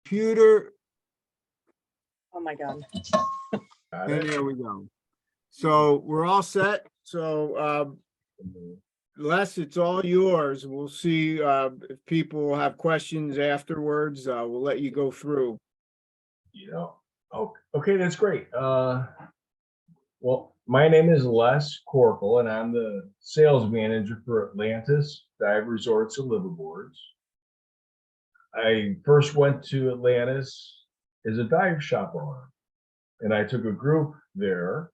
computer, Oh my God. Got and it? there we go. So we're all set. So Les, it's all yours. We'll see if people have questions afterwards. We'll let you go through. You know, okay, that's great. Well, my name is Les Corkill, and I'm the sales manager for Atlantis Dive Resorts and Liveaboards. I first went to Atlantis as a dive shop owner, and I took a group there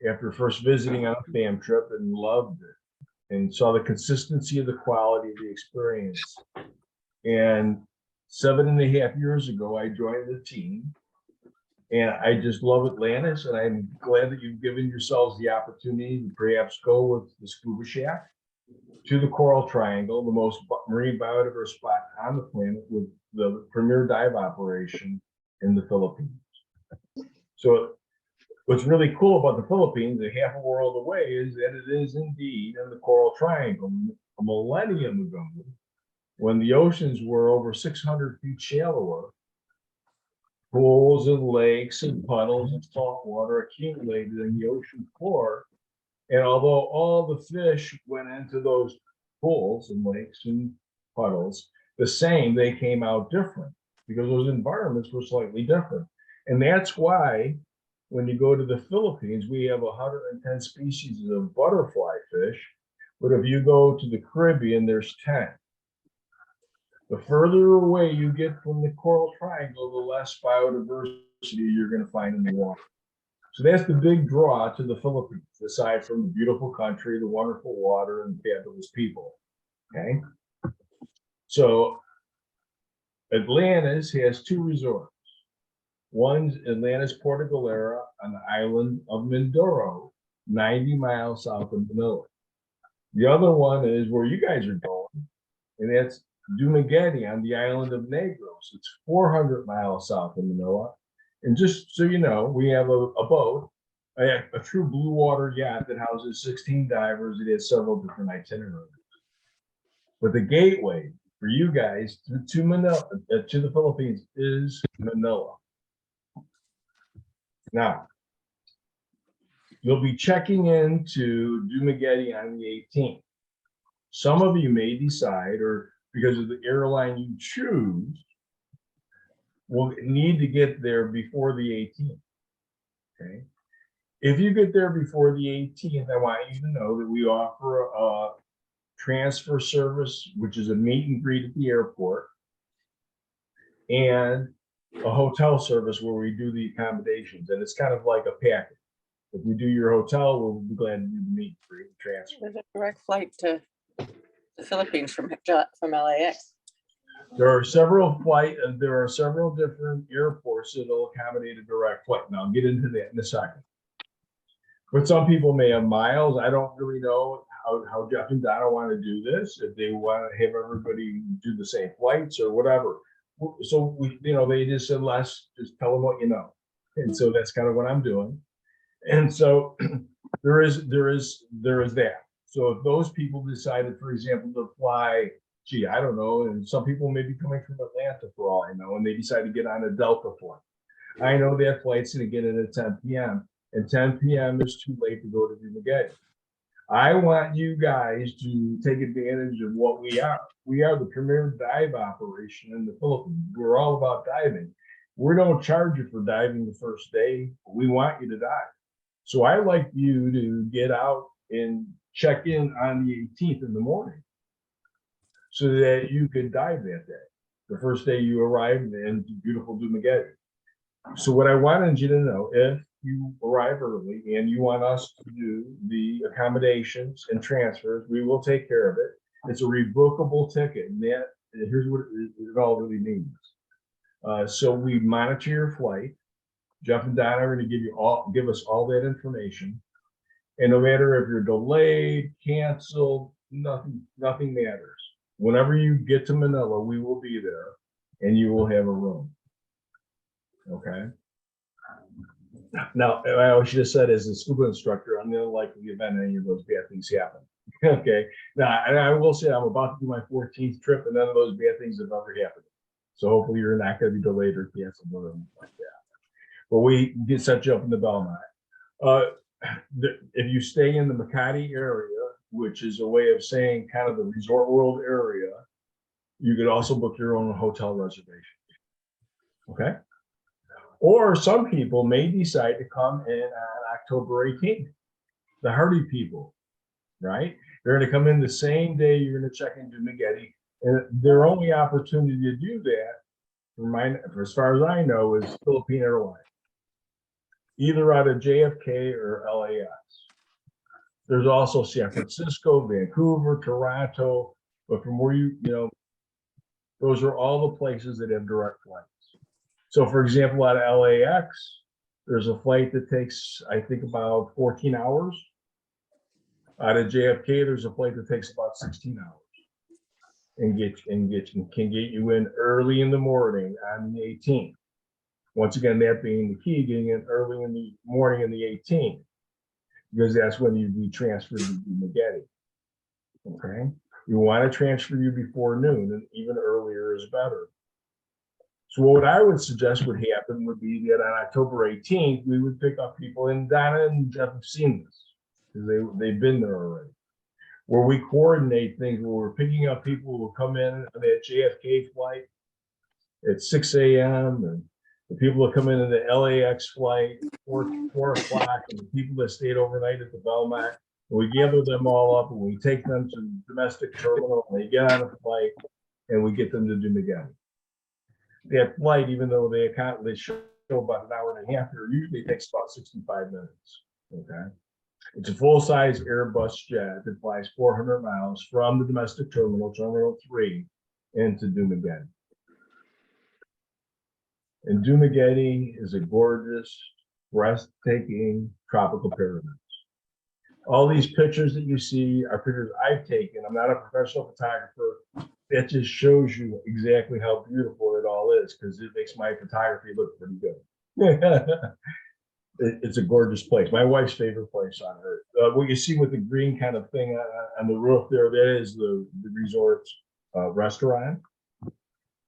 after first visiting on a fam trip and loved it and saw the consistency of the quality of the experience. And 7.5 years ago, I joined the team. And I just love Atlantis, and I'm glad that you've given yourselves the opportunity to perhaps go with the Scuba Shack to the Coral Triangle, the most marine biodiverse spot on the planet with the premier dive operation in the Philippines. So what's really cool about the Philippines, a half a world away, is that it is indeed in the Coral Triangle. A millennium ago, when the oceans were over 600 feet shallower, pools and lakes and puddles and salt water accumulated in the ocean floor. And although all the fish went into those pools and lakes and puddles the same, they came out different because those environments were slightly different. And that's why when you go to the Philippines, we have 110 species of butterfly fish. But if you go to the Caribbean, there's 10. The further away you get from the Coral Triangle, the less biodiversity you're going to find in the water. So that's the big draw to the Philippines, aside from the beautiful country, the wonderful water, and fabulous people. Okay. So Atlantis has 2 resorts. One's Atlantis Puerto Galera on the island of Mindoro, 90 miles south of Manila. The other one is where you guys are going, and that's Dumaguete on the island of Negros. It's 400 miles south of Manila. And just so you know, we have a boat, a true blue water yacht that houses 16 divers. It has several different itineraries. But the gateway for you guys to Manila, to the Philippines, is Manila. Now, you'll be checking into Dumaguete on the 18th. Some of you may decide, or because of the airline you choose, will need to get there before the 18th. Okay. If you get there before the 18th, I want you to know that we offer a transfer service, which is a meet and greet at the airport, and a hotel service where we do the accommodations. And it's kind of like a package. If we do your hotel, we'll be glad to do the meet and greet and transfer. There's a direct flight to the Philippines from LAX. There are several different airports that'll accommodate a direct flight. Now I'll get into that in a second. But some people may have miles. I don't really know how Jeff and Donna want to do this, if they want to have everybody do the same flights or whatever. So they just said, Les, just tell them what you know. And so that's kind of what I'm doing. And so there is that. So if those people decided, for example, to fly, gee, I don't know, and some people may be coming from Atlanta for all I know, and they decide to get on a Delta flight. I know that flight's going to get in at 10 p.m. and 10 p.m. is too late to go to Dumaguete. I want you guys to take advantage of what we are. We are the premier dive operation in the Philippines. We're all about diving. We don't charge you for diving the first day. We want you to dive. So I like you to get out and check in on the 18th in the morning so that you could dive that day, the first day you arrived in beautiful Dumaguete. So what I wanted you to know, if you arrive early and you want us to do the accommodations and transfers, we will take care of it. It's a rebookable ticket, and here's what it all really means. So we monitor your flight. Jeff and Donna are going to give us all that information. And no matter if you're delayed, canceled, nothing matters. Whenever you get to Manila, we will be there and you will have a room. Okay. Now, I should have said, as a scuba instructor, I'm the unlikely event any of those bad things happen. Okay. Now, and I will say I'm about to do my 14th trip, and none of those bad things have ever happened. So hopefully you're not going to be delayed or canceled or anything like that. But we get set you up in the Belmont. If you stay in the Makati area, which is a way of saying kind of the Resort World area, you could also book your own hotel reservation. Okay. Or some people may decide to come in on October 18th. The Hardy people, right? They're going to come in the same day you're going to check into Dumaguete. And their only opportunity to do that, for as far as I know, is Philippine Airlines, either out of JFK or LAX. There's also San Francisco, Vancouver, Toronto, but from where those are all the places that have direct flights. So for example, out of LAX, there's a flight that takes, I think, about 14 hours. Out of JFK, there's a flight that takes about 16 hours and can get you in early in the morning on the 18th. Once again, that being the key, getting in early in the morning on the 18th, because that's when you'd be transferred to Dumaguete. Okay, we want to transfer you before noon, and even earlier is better. So what I would suggest would happen would be that on October 18th, we would pick up people, and Donna and Jeff have seen this because they've been there already, where we coordinate things where we're picking up people who will come in on that JFK flight at 6 a.m. and the people that come in on the LAX flight 4 o'clock, and the people that stayed overnight at the Belmont. And we gather them all up and we take them to the domestic terminal, and they get on a flight and we get them to Dumaguete. That flight, even though they show about an hour and a half, it usually takes about 65 minutes. Okay. It's a full-size Airbus jet that flies 400 miles from the domestic terminal, Terminal 3, into Dumaguete. And Dumaguete is a gorgeous, breathtaking tropical paradise. All these pictures that you see are pictures I've taken. I'm not a professional photographer. That just shows you exactly how beautiful it all is, because it makes my photography look pretty good. It's a gorgeous place. My wife's favorite place on earth. What you see with the green kind of thing on the roof there, that is the resort's restaurant.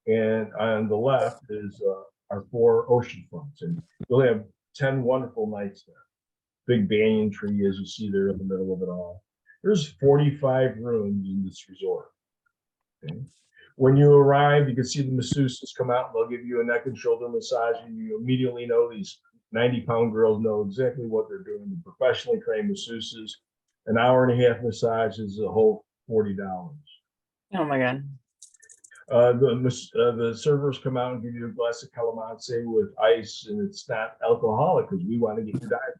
And on the left is our 4 ocean fronts. And you'll have 10 wonderful nights there. Big banyan tree, as you see there in the middle of it all. There's 45 rooms in this resort. Okay. When you arrive, you can see the masseuses come out and they'll give you a neck and shoulder massage, and you immediately know these 90-pound girls know exactly what they're doing. The professionally trained masseuses. An hour and a half massage is a whole $40. Oh my God. The servers come out and give you a glass of calamansi with ice, and it's not alcoholic because we want to get you diving.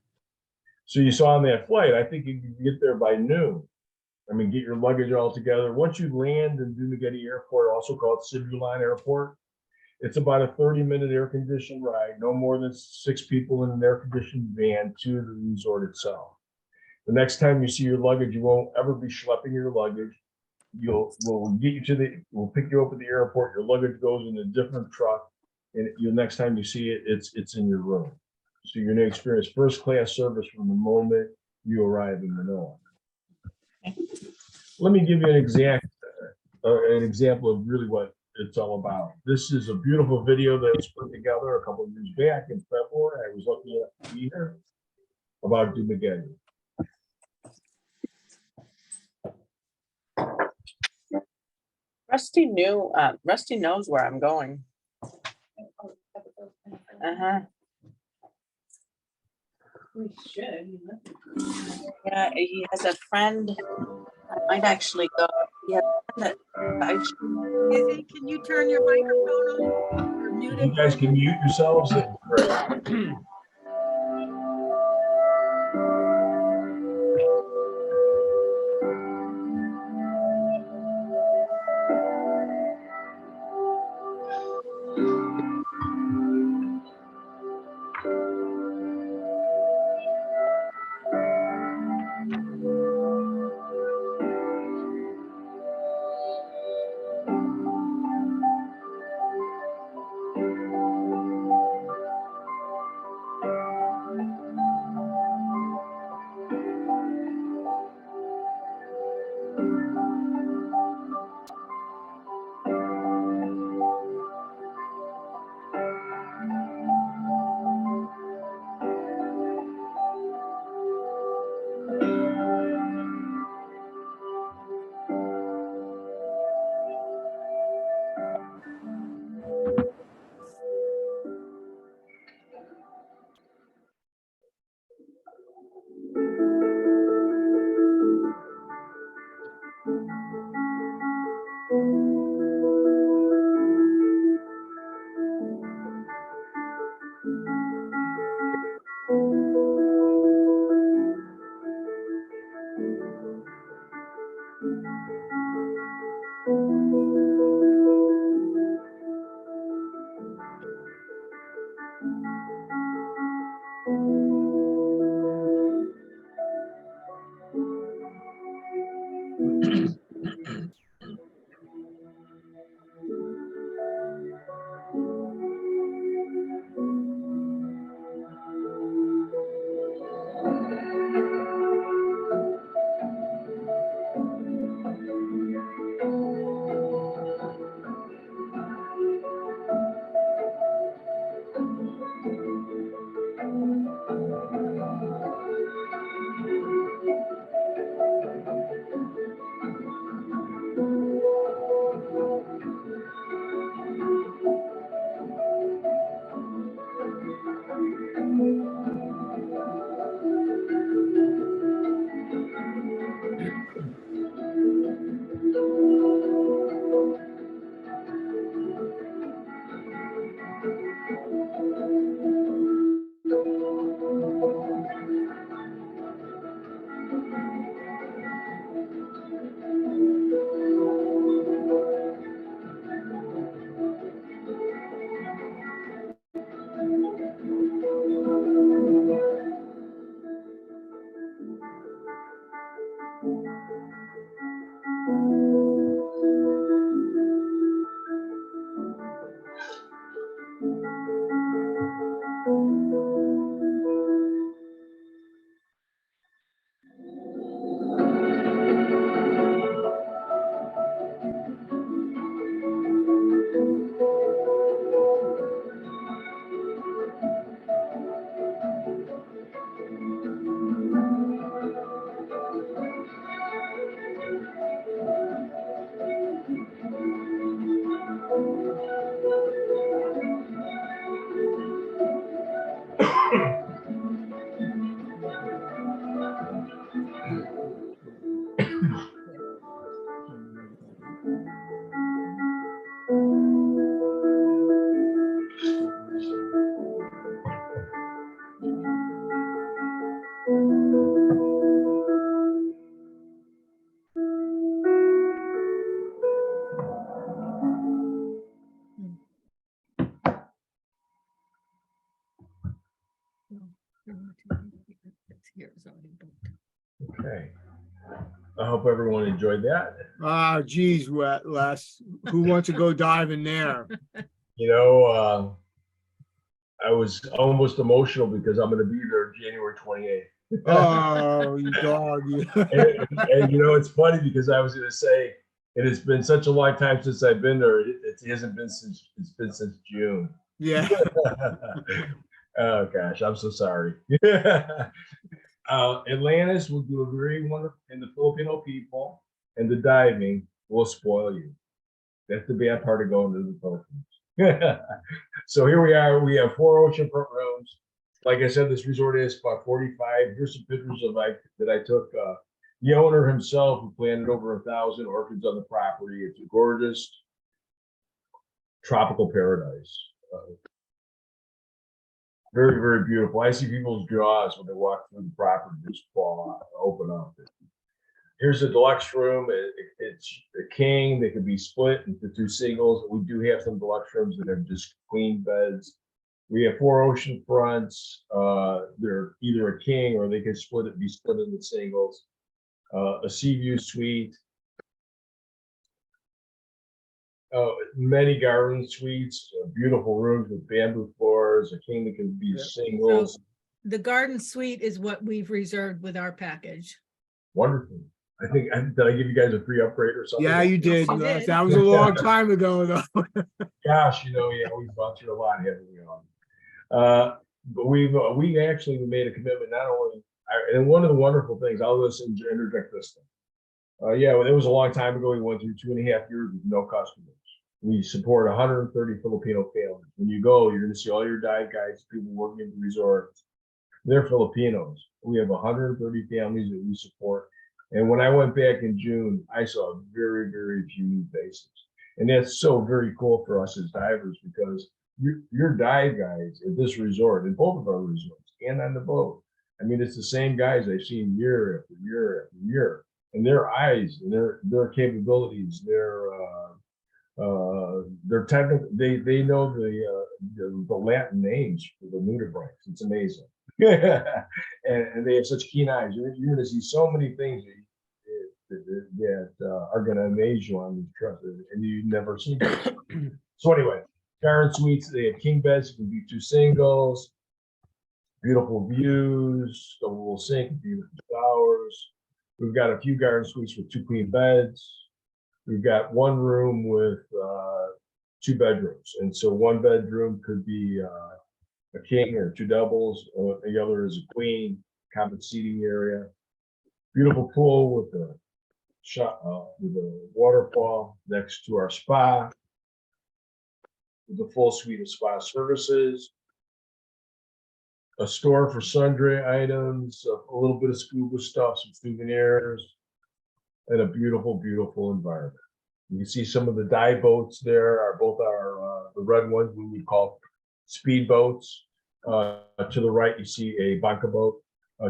So you saw on that flight, I think you can get there by noon. I mean, get your luggage all together. Once you land in Dumaguete Airport, also called Cebu Airport, it's about a 30-minute air-conditioned ride, no more than 6 people in an air-conditioned van to the resort itself. The next time you see your luggage, you won't ever be schlepping your luggage. We'll pick you up at the airport. Your luggage goes in a different truck, and next time you see it, it's in your room. So you're going to experience first-class service from the moment you arrive in Manila. Let me give you an example of really what it's all about. This is a beautiful video that was put together a couple of years back in February. I was lucky enough to be here about Dumaguete. Rusty knows where I'm going. We should. Yeah, he has a friend. I might actually go. He has a friend that Izzy, can you turn your microphone on or mute You it? guys can mute yourselves. Great. It's here, it's already booked. Okay. I hope everyone enjoyed that. Ah, geez, Les, who wants to go diving there? You know, I was almost emotional because I'm going to be there January 28th. Oh, you dog. You. And you know, it's funny because I was going to say it has been such a long time since I've been there. It hasn't been since June. Yeah. Oh gosh, I'm so sorry. Atlantis will do a very wonderful, and the Filipino people and the diving will spoil you. That's the bad part of going to the Philippines. So here we are. We have 4 oceanfront rooms. Like I said, this resort is about 45. Here's some pictures of that I took. The owner himself who planted over 1,000 orchids on the property. It's a gorgeous tropical paradise. Very, very beautiful. I see people's jaws when they walk through the property just fall out, open up. Here's a deluxe room. It's a king. They could be split into 2 singles. We do have some deluxe rooms that are just queen beds. We have 4 ocean fronts. They're either a king or they can be split into singles. A sea view suite. Many garden suites, beautiful rooms with bamboo floors. A king that can be singles. So the garden suite is what we've reserved with our package. Wonderful. I think, did I give you guys a free upgrade or something? Yeah, you did. you Les. did. That was a long time ago, though. Gosh, you know, yeah, we've gone through a lot, haven't we? But we actually made a commitment, not only, and one of the wonderful things, I'll just interject this thing. Yeah, well, it was a long time ago. We went through 2.5 years with no customers. We support 130 Filipino families. When you go, you're going to see all your dive guides, people working at the resort. They're Filipinos. We have 130 families that we support. And when I went back in June, I saw very, very few new faces. And that's so very cool for us as divers because your dive guides at this resort, in both of our resorts, and on the boat. I mean, it's the same guys I've seen year after year after year. And their eyes and their capabilities, their technical, they know the Latin names for the nudibranchs. It's amazing. and they have such keen eyes. You're going to see so many things that are going to amaze you on these trips, and you've never seen them. So anyway, garden suites, they have king beds. You can be 2 singles. Beautiful views, a little sink, beautiful showers. We've got a few garden suites with 2 queen beds. We've got 1 room with 2 bedrooms, and so 1 bedroom could be a king or 2 doubles. The other is a queen, common seating area. Beautiful pool with a waterfall next to our spa, with a full suite of spa services. A store for sundry items, a little bit of scuba stuff, some souvenirs, and a beautiful, beautiful environment. You can see some of the dive boats there are both the red ones we would call speed boats. To the right, you see a banca boat.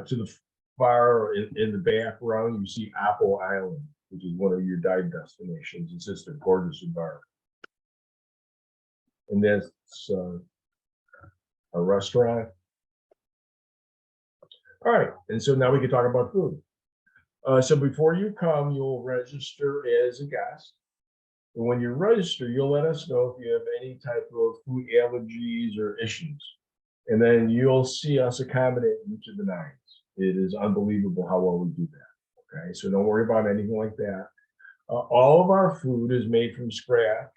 To the far in the background, you see Apo Island, which is one of your dive destinations. It's just a gorgeous environment. And that's a restaurant. All right, and so now we can talk about food. So before you come, you'll register as a guest. And when you register, you'll let us know if you have any type of food allergies or issues. And then you'll see us accommodate each of the 9s. It is unbelievable how well we do that. Okay, so don't worry about anything like that. All of our food is made from scratch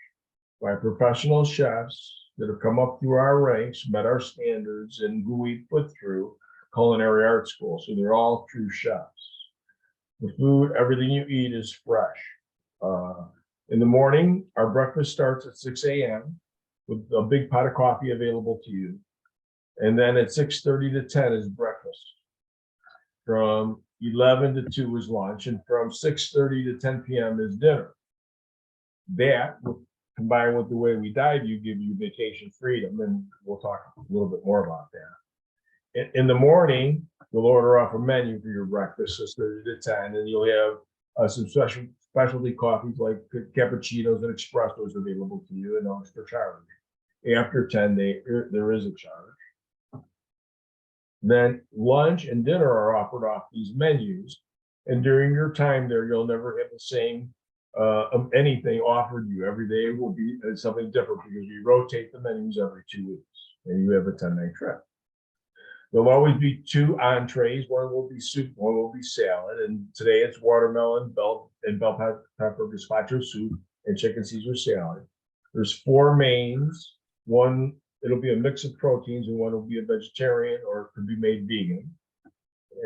by professional chefs that have come up through our ranks, met our standards, and who we put through culinary art school. So they're all true chefs. The food, everything you eat is fresh. In the morning, our breakfast starts at 6 a.m. with a big pot of coffee available to you. And then at 6:30 to 10 is breakfast. From 11 to 2 is lunch, and from 6:30 to 10 p.m. is dinner. That, combined with the way we dive, give you vacation freedom, and we'll talk a little bit more about that. In the morning, you'll order off a menu for your breakfast, 6:30 to 10, and you'll have some specialty coffees like cappuccinos and espressos available to you, and no extra charge. After 10, there is a charge. Then lunch and dinner are offered off these menus, and during your time there, you'll never have the same anything offered you. Every day will be something different because we rotate the menus every 2 weeks, and you have a 10-night trip. There'll always be 2 entrees. One will be soup, one will be salad. And today it's watermelon, bell pepper gazpacho soup, and chicken Caesar salad. There's 4 mains. One, it'll be a mix of proteins, and one will be a vegetarian or it could be made vegan.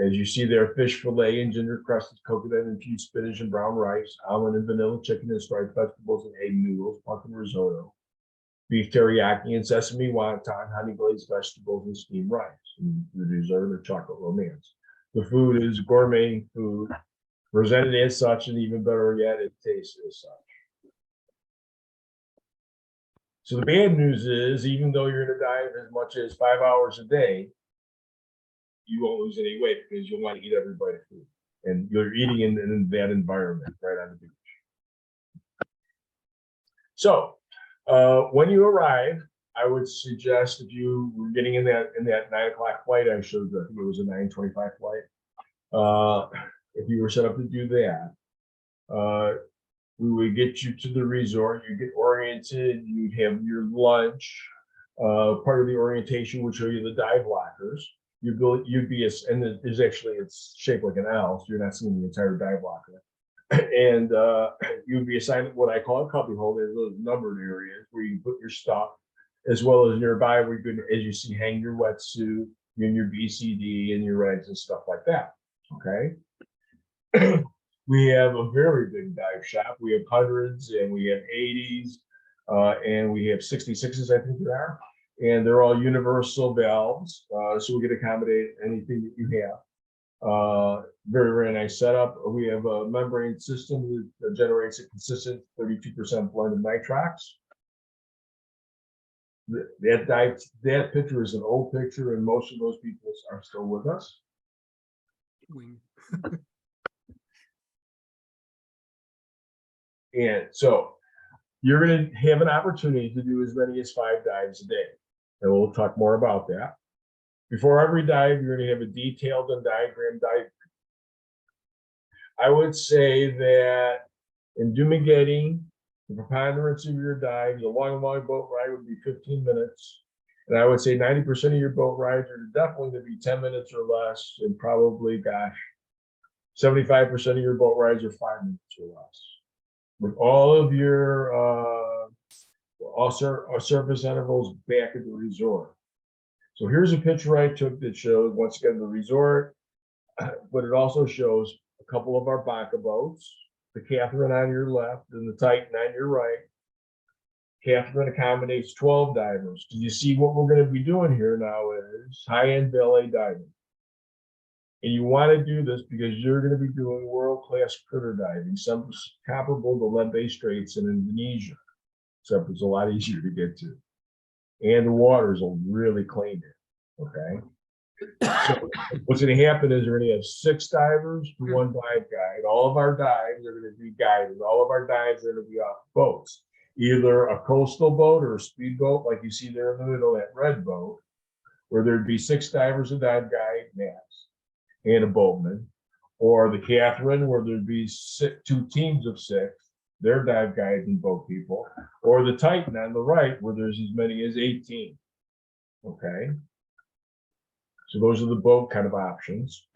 As you see there, fish fillet and ginger crusted coconut infused spinach and brown rice, almond and vanilla chicken and striped vegetables and egg noodles, pumpkin risotto, beef teriyaki and sesame wonton, honey glazed vegetables, and steamed rice. And the dessert or chocolate romance. The food is gourmet food, presented as such, and even better yet, it tastes as such. So the bad news is, even though you're going to dive as much as 5 hours a day, you won't lose any weight because you'll want to eat every bite of food. And you're eating in that environment right on the beach. So when you arrive, I would suggest if you were getting in that 9 o'clock flight I showed you, I think it was a 9:25 flight. If you were set up to do that, we would get you to the resort. You get oriented. You'd have your lunch. Part of the orientation would show you the dive lockers. You'd be and there's actually, it's shaped like an L, so you're not seeing the entire dive locker. And you'd be assigned what I call a cubby hole. There's those numbered areas where you put your stuff, as well as nearby where you can, as you see, hang your wetsuit and your BCD and your rags and stuff like that. Okay. We have a very big dive shop. We have 100s and we have 80s and we have 66s, I think there are. And they're all universal valves, so we can accommodate anything that you have. Very, very nice setup. We have a membrane system that generates a consistent 32% blend of nitrox. That picture is an old picture, and most of those people are still with us. And so you're going to have an opportunity to do as many as 5 dives a day. And we'll talk more about that. Before every dive, you're going to have a detailed and diagrammed dive. I would say that in Dumaguete, the preponderance of your dive, the long boat ride would be 15 minutes. And I would say 90% of your boat rides are definitely going to be 10 minutes or less. And probably, 75% of your boat rides are 5 minutes or less. With all of your surface intervals back at the resort. So here's a picture I took that shows, once again, the resort, but it also shows a couple of our Baca boats, the Catherine on your left and the Titan on your right. Catherine accommodates 12 divers. Do you see what we're going to be doing here now is high-end valet diving. And you want to do this because you're going to be doing world-class critter diving, some comparable to Lembeh Straits in Indonesia, except it's a lot easier to get to. And the waters will really clean it, okay? So what's going to happen is we're going to have 6 divers to 1 dive guide. All of our dives are going to be guided. All of our dives are going to be off boats, either a coastal boat or a speedboat, like you see there in the middle, that red boat, where there'd be 6 divers, a dive guide, max, and a boatman, or the Catherine, where there'd be 2 teams of 6, They're dive guides and boat people, or the Titan on the right, where there's as many as 18. Okay. So those are the boat kind of options.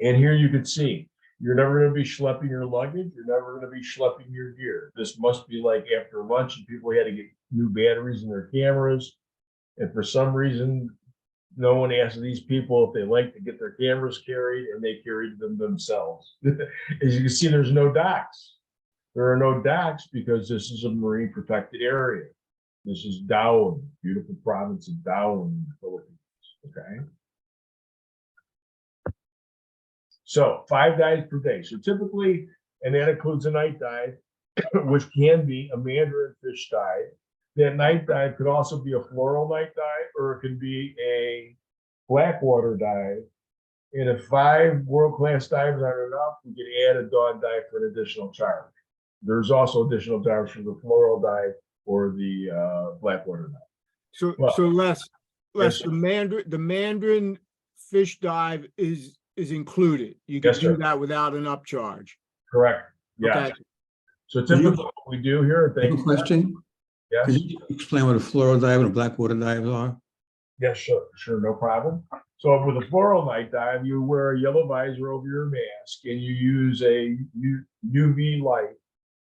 And here you can see, you're never going to be schlepping your luggage. You're never going to be schlepping your gear. This must be like after lunch and people had to get new batteries in their cameras. And for some reason, no one asked these people if they like to get their cameras carried, and they carried them themselves. As you can see, there's no docks. There are no docks because this is a marine protected area. This is Darwin, beautiful province of Darwin in the Philippines. Okay. So 5 dives per day. So typically, and that includes a night dive, which can be a mandarin fish dive. That night dive could also be a floral night dive, or it could be a blackwater dive. And if 5 world-class dives aren't enough, we can add a dawn dive for an additional charge. There's also additional dives for the floral dive or the blackwater dive. So, Well, so Les, yes, the mandarin fish dive is included. You can Yes, do sir. that without an upcharge. Correct. Yeah. Okay. So typically what we do here, I have a question. Yes. Could you explain what a floral dive and a blackwater dive are? Yes, sure, no problem. So with a floral night dive, you wear a yellow visor over your mask and you use a UV light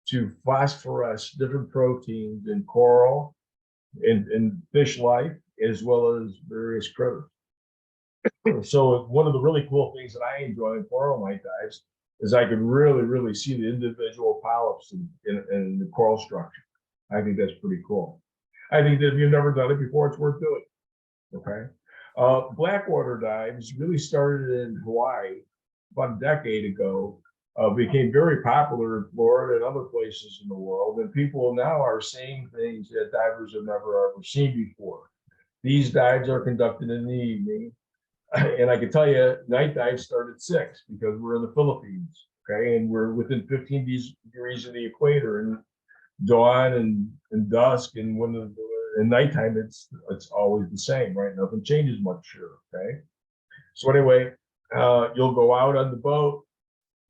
to phosphoresce different proteins in coral and fish life, as well as various critters. So one of the really cool things that I enjoy in floral night dives is I can really see the individual polyps in the coral structure. I think that's pretty cool. I think that if you've never done it before, it's worth doing. Okay. Blackwater dives really started in Hawaii about a decade ago, became very popular in Florida and other places in the world. And people now are seeing things that divers have never ever seen before. These dives are conducted in the evening. And I can tell you, night dives start at 6 because we're in the Philippines. Okay. And we're within 15 degrees of the equator, and dawn and dusk, and in nighttime, it's always the same, right? Nothing changes much here. Okay. So anyway, you'll go out on the boat,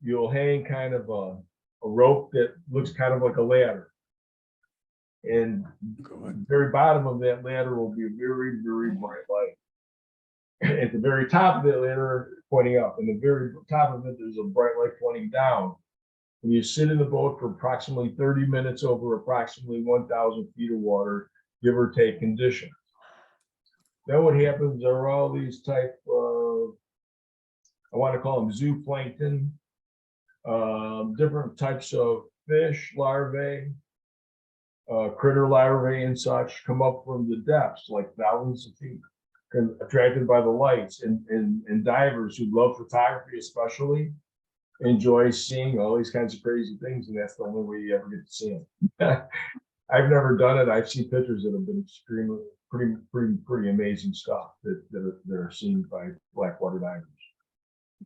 you'll hang kind of a rope that looks kind of like a ladder. And the very bottom of that ladder will be a very bright light. At the very top of that ladder, pointing up, and the very top of it, there's a bright light pointing down. And you sit in the boat for approximately 30 minutes over approximately 1,000 feet of water, give or take conditions. Then what happens are all these type of, I want to call them zooplankton, different types of fish, larvae, critter larvae and such come up from the depths, like thousands of feet, attracted by the lights, and divers who love photography especially enjoy seeing all these kinds of crazy things, and that's the only way you ever get to see them. I've never done it. I've seen pictures that have been extremely pretty amazing stuff that are seen by blackwater divers.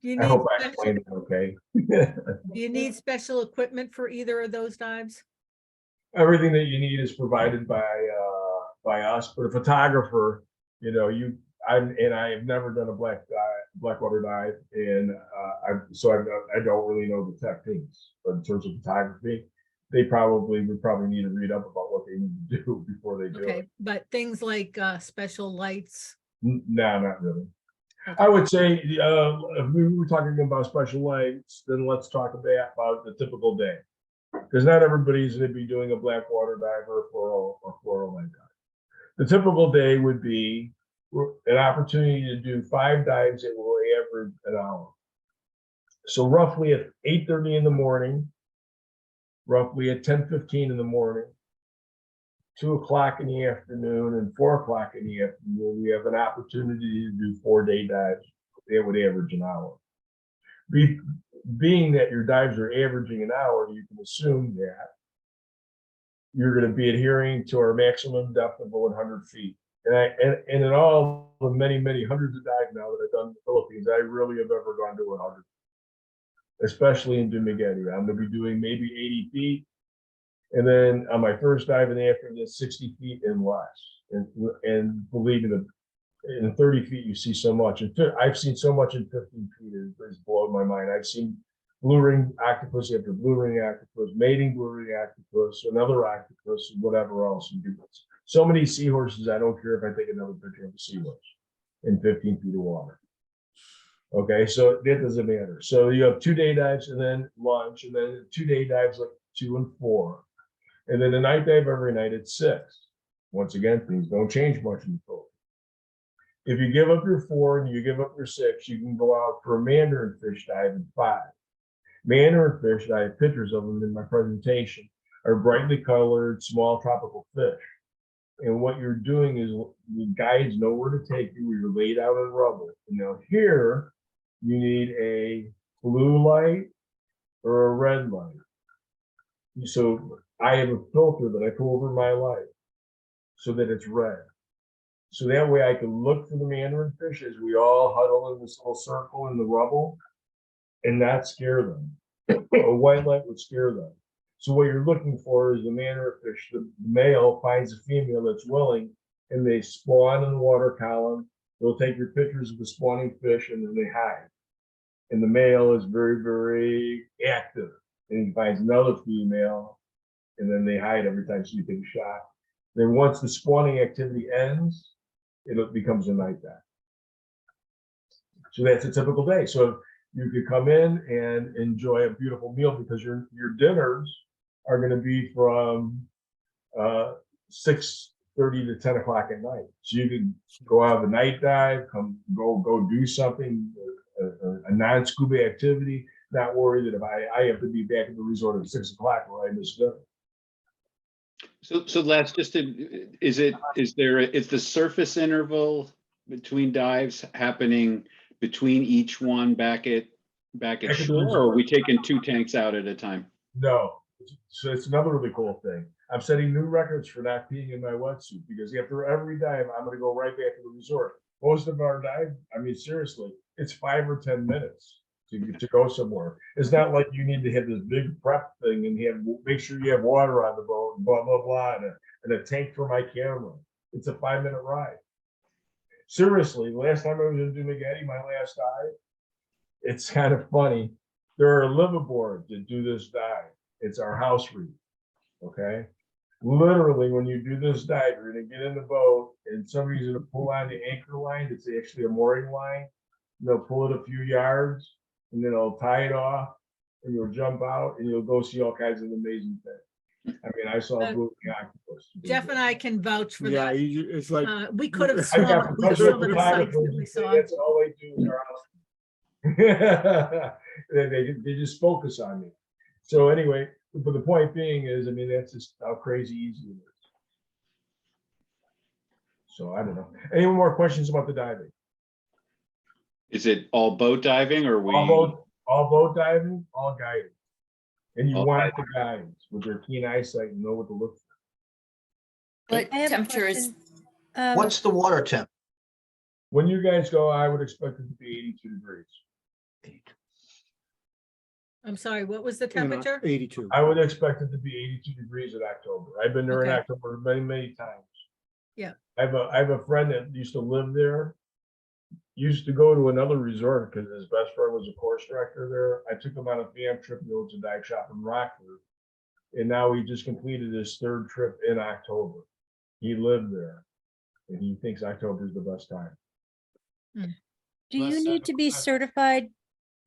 Do you I hope I need, explained it okay. do you need special equipment for either of those dives? Everything that you need is provided by us, but a photographer, you know, I have never done a blackwater dive, and I don't really know the techniques. But in terms of photography, they would probably need to read up about what they need to do before they do Okay, it. but things like special lights. No, not really. Okay. I would say if we were talking about special lights, then let's talk about the typical day, because not everybody's going to be doing a blackwater dive or floral night dive. The typical day would be an opportunity to do 5 dives that will average an hour. So roughly at 8:30 in the morning, roughly at 10:15 in the morning, 2 o'clock in the afternoon, and 4 o'clock in the afternoon, we have an opportunity to do 4-day dives. They would average an hour. Being that your dives are averaging an hour, you can assume that you're going to be adhering to our maximum depth of 100 feet. And in all the many hundreds of dives now that I've done in the Philippines, I really have ever gone to 100, especially in Dumaguete. I'm going to be doing maybe 80 feet. And then on my first dive in the afternoon, 60 feet and less. And believe me, in 30 feet, you see so much. And I've seen so much in 15 feet, it's blown my mind. I've seen blue ring octopus, you have the blue ring octopus, mating blue ring octopus, another octopus, whatever else you do. So many seahorses, I don't care if I take another picture of a seahorse in 15 feet of water. Okay, so that doesn't matter. So you have 2 day dives and then lunch, and then 2 day dives like 2 and 4. And then a night dive every night at 6. Once again, things don't change much in the pool. If you give up your 4 and you give up your 6, you can go out for a mandarin fish dive at 5. Mandarin fish, I have pictures of them in my presentation, are brightly colored, small tropical fish. And what you're doing is the guides know where to take you. You're laid out on rubble. And now here, you need a blue light or a red light. So I have a filter that I put over my light so that it's red. So that way I can look for the mandarin fish as we all huddle in this little circle in the rubble and not scare them. A white light would scare them. So what you're looking for is the mandarin fish. The male finds a female that's willing, and they spawn in the water column. They'll take your pictures of the spawning fish, and then they hide. And the male is very, very active. And he finds another female, and then they hide every time so you take a shot. Then once the spawning activity ends, it becomes a night dive. So that's a typical day. So you could come in and enjoy a beautiful meal because your dinners are going to be from 6:30 to 10 o'clock at night. So you could go out of the night dive, go do something, a non-scuba activity, not worry that if I have to be back at the resort at 6 o'clock where I missed dinner. So Les, is the surface interval between dives happening between each one back at shore, or are we taking 2 tanks out at a time? No. So it's another really cool thing. I'm setting new records for not peeing in my wetsuit because after every dive, I'm going to go right back to the resort. Most of our dive, I mean, seriously, it's 5 or 10 minutes to go somewhere. It's not like you need to have this big prep thing and make sure you have water on the boat, blah, blah, blah, and a tank for my camera. It's a 5-minute ride. Seriously, the last time I was in Dumaguete, my last dive, it's kind of funny. There are liveaboards that do this dive. It's our house reef, okay? Literally, when you do this dive, you're gonna get in the boat and somebody's gonna pull on the anchor line. It's actually a mooring line. They'll pull it a few yards and then they'll tie it off and you'll jump out and you'll go see all kinds of amazing things. I mean, I saw blue octopus. Jeff and I can vouch for Yeah, that. it's like, We could have I got swum professional some of the sites photographers that we who say saw. that's all they do is our house. they just focus on me. So anyway, but the point being is, I mean, that's just how crazy easy it is. So I don't know. Any more questions about the diving? Is it all boat diving, or All boat diving, all guided. And you All want the guides with their keen eyesight and know what to look for. What I have a temperature is, question. What's the water temp? When you guys go, I would expect it to be 82 degrees. I'm sorry, what was the temperature? 82. I would expect it to be 82 degrees in October. I've been there in Okay. October many, many times. Yeah. I have a friend that used to live there. Used to go to another resort because his best friend was a course director there. I took him on a fam trip to go to dive shop in Rockford. And now he just completed his 3rd trip in October. He lived there and he thinks October is the best time. Do you need to be certified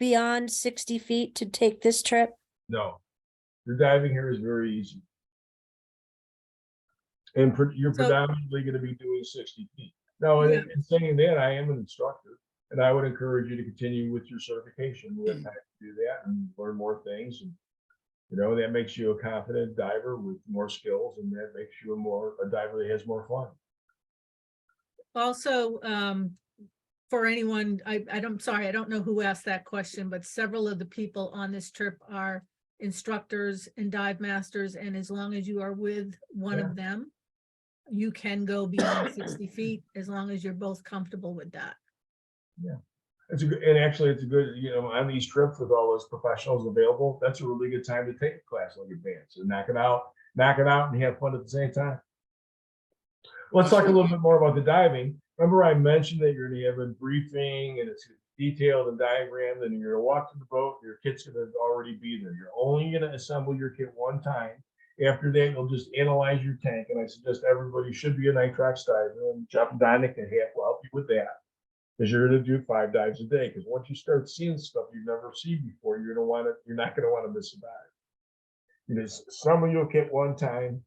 beyond 60 feet to take this trip? No, your diving here is very easy. And you're So- predominantly going to be doing 60 feet. Now, Yeah. in saying that, I am an instructor, and I would encourage you to continue with your certification. We have time to do that and learn more things. And, you know, that makes you a confident diver with more skills, and that makes you a diver that has more fun. Also, for anyone, I'm sorry, I don't know who asked that question, but several of the people on this trip are instructors and dive masters, and as long as you are with one Yeah. of them, you can go beyond 60 feet as long as you're both comfortable with that. It's a good, and actually it's a good, you know, on these trips with all those professionals available, that's a really good time to take a class like advanced and knock it out and have fun at the same time. Let's talk a little bit more about the diving. Remember I mentioned that you're gonna have a briefing and it's detailed and diagrammed, and you're gonna walk to the boat, your kit's gonna already be there. You're only gonna assemble your kit one time. After that, you'll just analyze your tank, and I suggest everybody should be a nitrox diver, and Jeff Donick can help you with that. Because you're gonna do 5 dives a day, because once you start seeing stuff you've never seen before, you're not gonna wanna miss a dive. You just assemble your kit one time.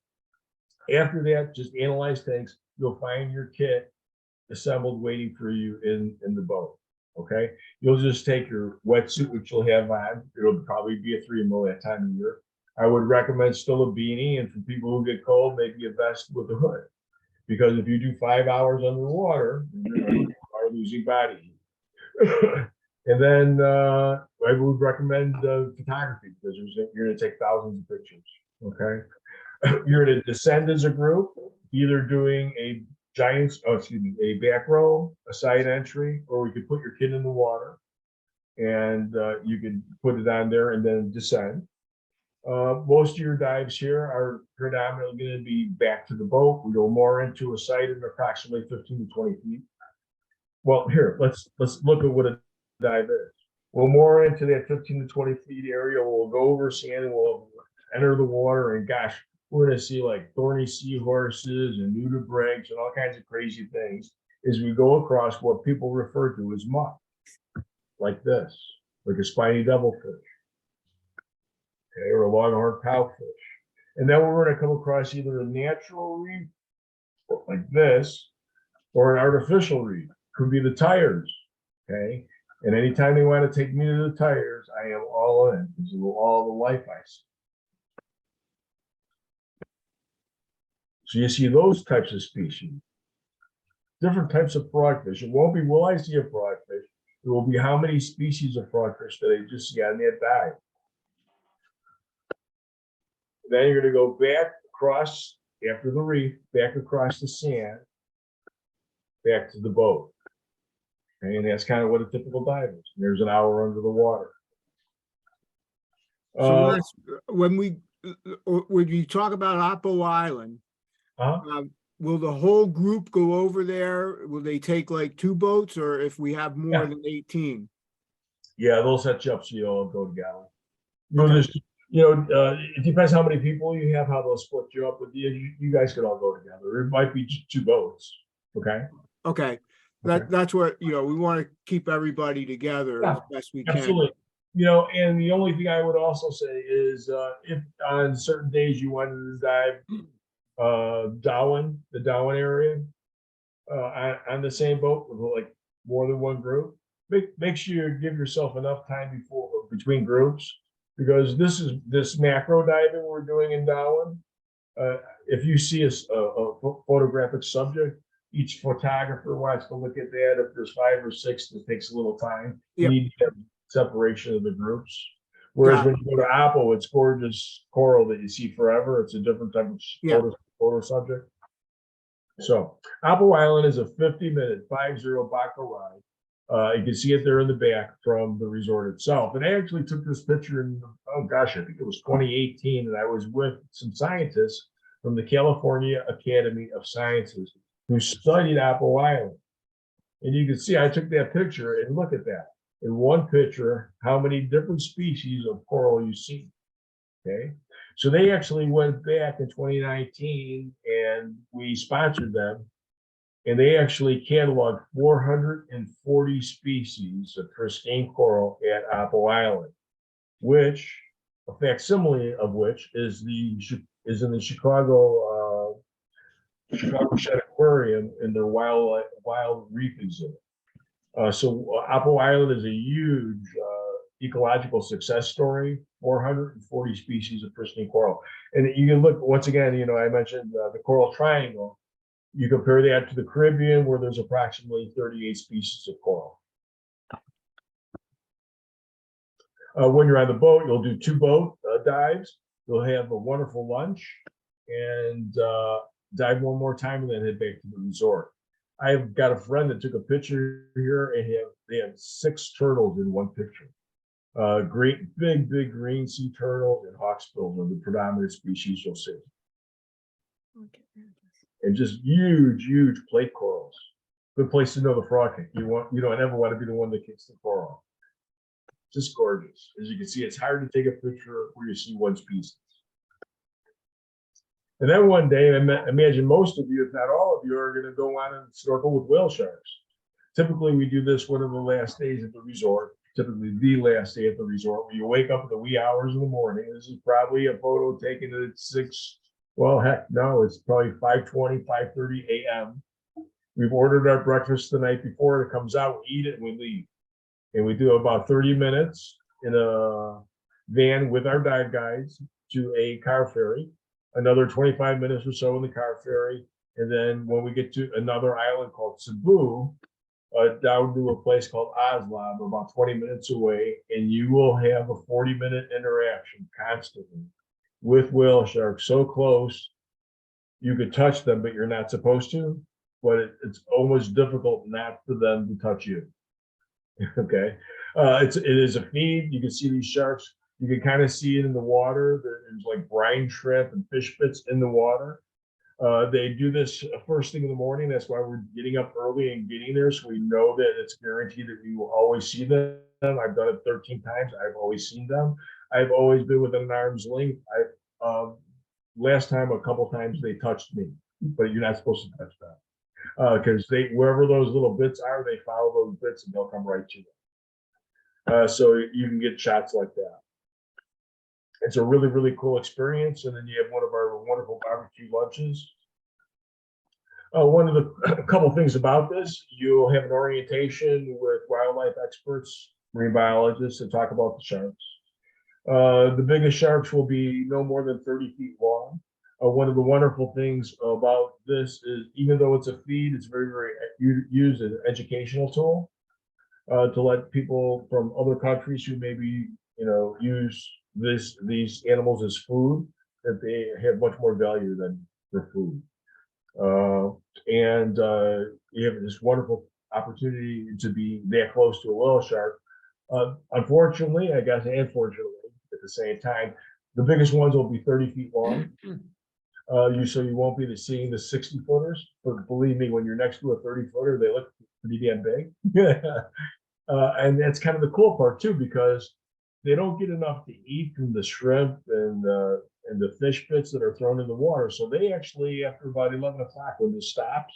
After that, just analyze tanks. You'll find your kit assembled waiting for you in the boat. Okay, you'll just take your wetsuit, which you'll have on. It'll probably be a 3 that time of year. I would recommend still a beanie, and for people who get cold, maybe a vest with a hood. Because if you do 5 hours underwater, you are losing body heat. And then I would recommend photography, because you're going to take thousands of pictures. Okay, you're going to descend as a group, either doing a back row, a side entry, or we could put your kid in the water, and you could put it on there and then descend. Most of your dives here are predominantly going to be back to the boat. We go more into a site in approximately 15 to 20 feet. Well, here, let's look at what a dive is. We'll more into that 15 to 20 feet area. We'll go over sand and we'll enter the water, and gosh, we're going to see like thorny seahorses and nudibranchs and all kinds of crazy things as we go across what people refer to as muck, like this, like a spiny devilfish, okay, or a longhorn cowfish. And then we're going to come across either a natural reef like this or an artificial reef. Could be the tires, okay? And anytime they want to take me to the tires, I am all in, because of all the life I see. So you see those types of species, different types of frogfish. It won't be, will I see a frogfish? It will be how many species of frogfish that I just see on that dive. Then you're going to go back across, after the reef, back across the sand, back to the boat. Okay, and that's kind of what a typical dive is. There's an hour under the water. So let's, when you talk about Apo Island, will the whole group go over there? Will they take like 2 boats, or if we have more than 18? Yeah, they'll set you up so you all go together. Okay. It depends how many people you have, how they'll split you up. But you guys could all go together. It might be just 2 boats. Okay. Okay. That's what, we want to keep everybody together as best we can. Absolutely. And the only thing I would also say is if on certain days you wanted to dive Darwin, the Darwin area, on the same boat with like more than one group, make sure you give yourself enough time between groups, because this macro diving we're doing in Darwin. If you see a photographic subject, each photographer wants to look at that. If there's 5 or 6, it takes a little time. You need to have separation of the groups. Whereas when you go to Apo, it's gorgeous coral that you see forever. It's a different type of photo subject. So Apo Island is a 50-minute 50 Baca ride. You can see it there in the back from the resort itself. And I actually took this picture in, I think it was 2018, and I was with some scientists from the California Academy of Sciences who studied Apo Island. And you can see I took that picture, and look at that. In one picture, how many different species of coral you see. Okay. So they actually went back in 2019 and we sponsored them. And they actually cataloged 440 species of pristine coral at Apo Island, which a facsimile of which is in the Chicago Shack Aquarium in their wild reef exhibit. So Apo Island is a huge ecological success story. 440 species of pristine coral, and you can look once again. I mentioned the Coral Triangle. You compare that to the Caribbean, where there's approximately 38 species of coral. When you're on the boat, you'll do 2 boat dives. You'll have a wonderful lunch and dive one more time, and then head back to the resort. I've got a friend that took a picture here, and they have 6 turtles in one picture. Great big green sea turtles and hawksbills are the predominant species you'll see. And just huge plate corals. Good place to know the frog kick. You don't ever want to be the one that kicks the frog. Just gorgeous. As you can see, it's hard to take a picture where you see one species. And then one day, imagine most of you, if not all of you, are going to go on and snorkel with whale sharks. Typically, we do this one of the last days at the resort, typically the last day at the resort, where you wake up in the wee hours of the morning. This is probably a photo taken at 6, well, heck, no, it's probably 5:20, 5:30 a.m. We've ordered our breakfast the night before. It comes out, we eat it, and we leave. And we do about 30 minutes in a van with our dive guides to a car ferry, another 25 minutes or so in the car ferry. And then when we get to another island called Cebu, down to a place called Oslob, about 20 minutes away, and you will have a 40-minute interaction constantly with whale sharks so close you could touch them, but you're not supposed to. But it's almost difficult not for them to touch you. Okay, it is a feed. You can see these sharks. You can kind of see it in the water. There's like brine shrimp and fish bits in the water. They do this first thing in the morning. That's why we're getting up early and getting there, so we know that it's guaranteed that we will always see them. I've done it 13 times. I've always seen them. I've always been within an arm's length. Last time, a couple times they touched me, but you're not supposed to touch them. Because wherever those little bits are, they follow those bits and they'll come right to them. So you can get shots like that. It's a really, really cool experience. And then you have one of our wonderful barbecue lunches. One of the couple things about this, you'll have an orientation with wildlife experts, marine biologists, to talk about the sharks. The biggest sharks will be no more than 30 feet long. One of the wonderful things about this is, even though it's a feed, it's very, very used as an educational tool to let people from other countries who maybe, use these animals as food, that they have much more value than for food. And you have this wonderful opportunity to be that close to a whale shark. Unfortunately, I guess, and fortunately at the same time, the biggest ones will be 30 feet long. So you won't be seeing the 60-footers, but believe me, when you're next to a 30-footer, they look pretty damn big. And that's kind of the cool part too, because they don't get enough to eat from the shrimp and the fish bits that are thrown in the water. So they actually, after about 11 o'clock, when this stops,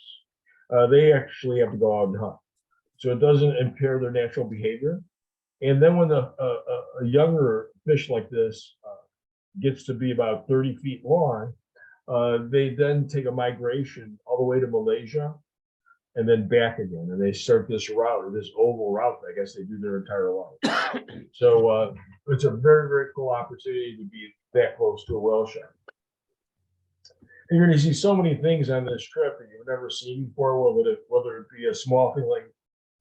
they actually have to go out and hunt. So it doesn't impair their natural behavior. And then when a younger fish like this gets to be about 30 feet long, they then take a migration all the way to Malaysia and then back again. And they start this route, or this oval route, I guess they do their entire life. So it's a very, very cool opportunity to be that close to a whale shark. And you're going to see so many things on this trip that you've never seen before, whether it be a small thing like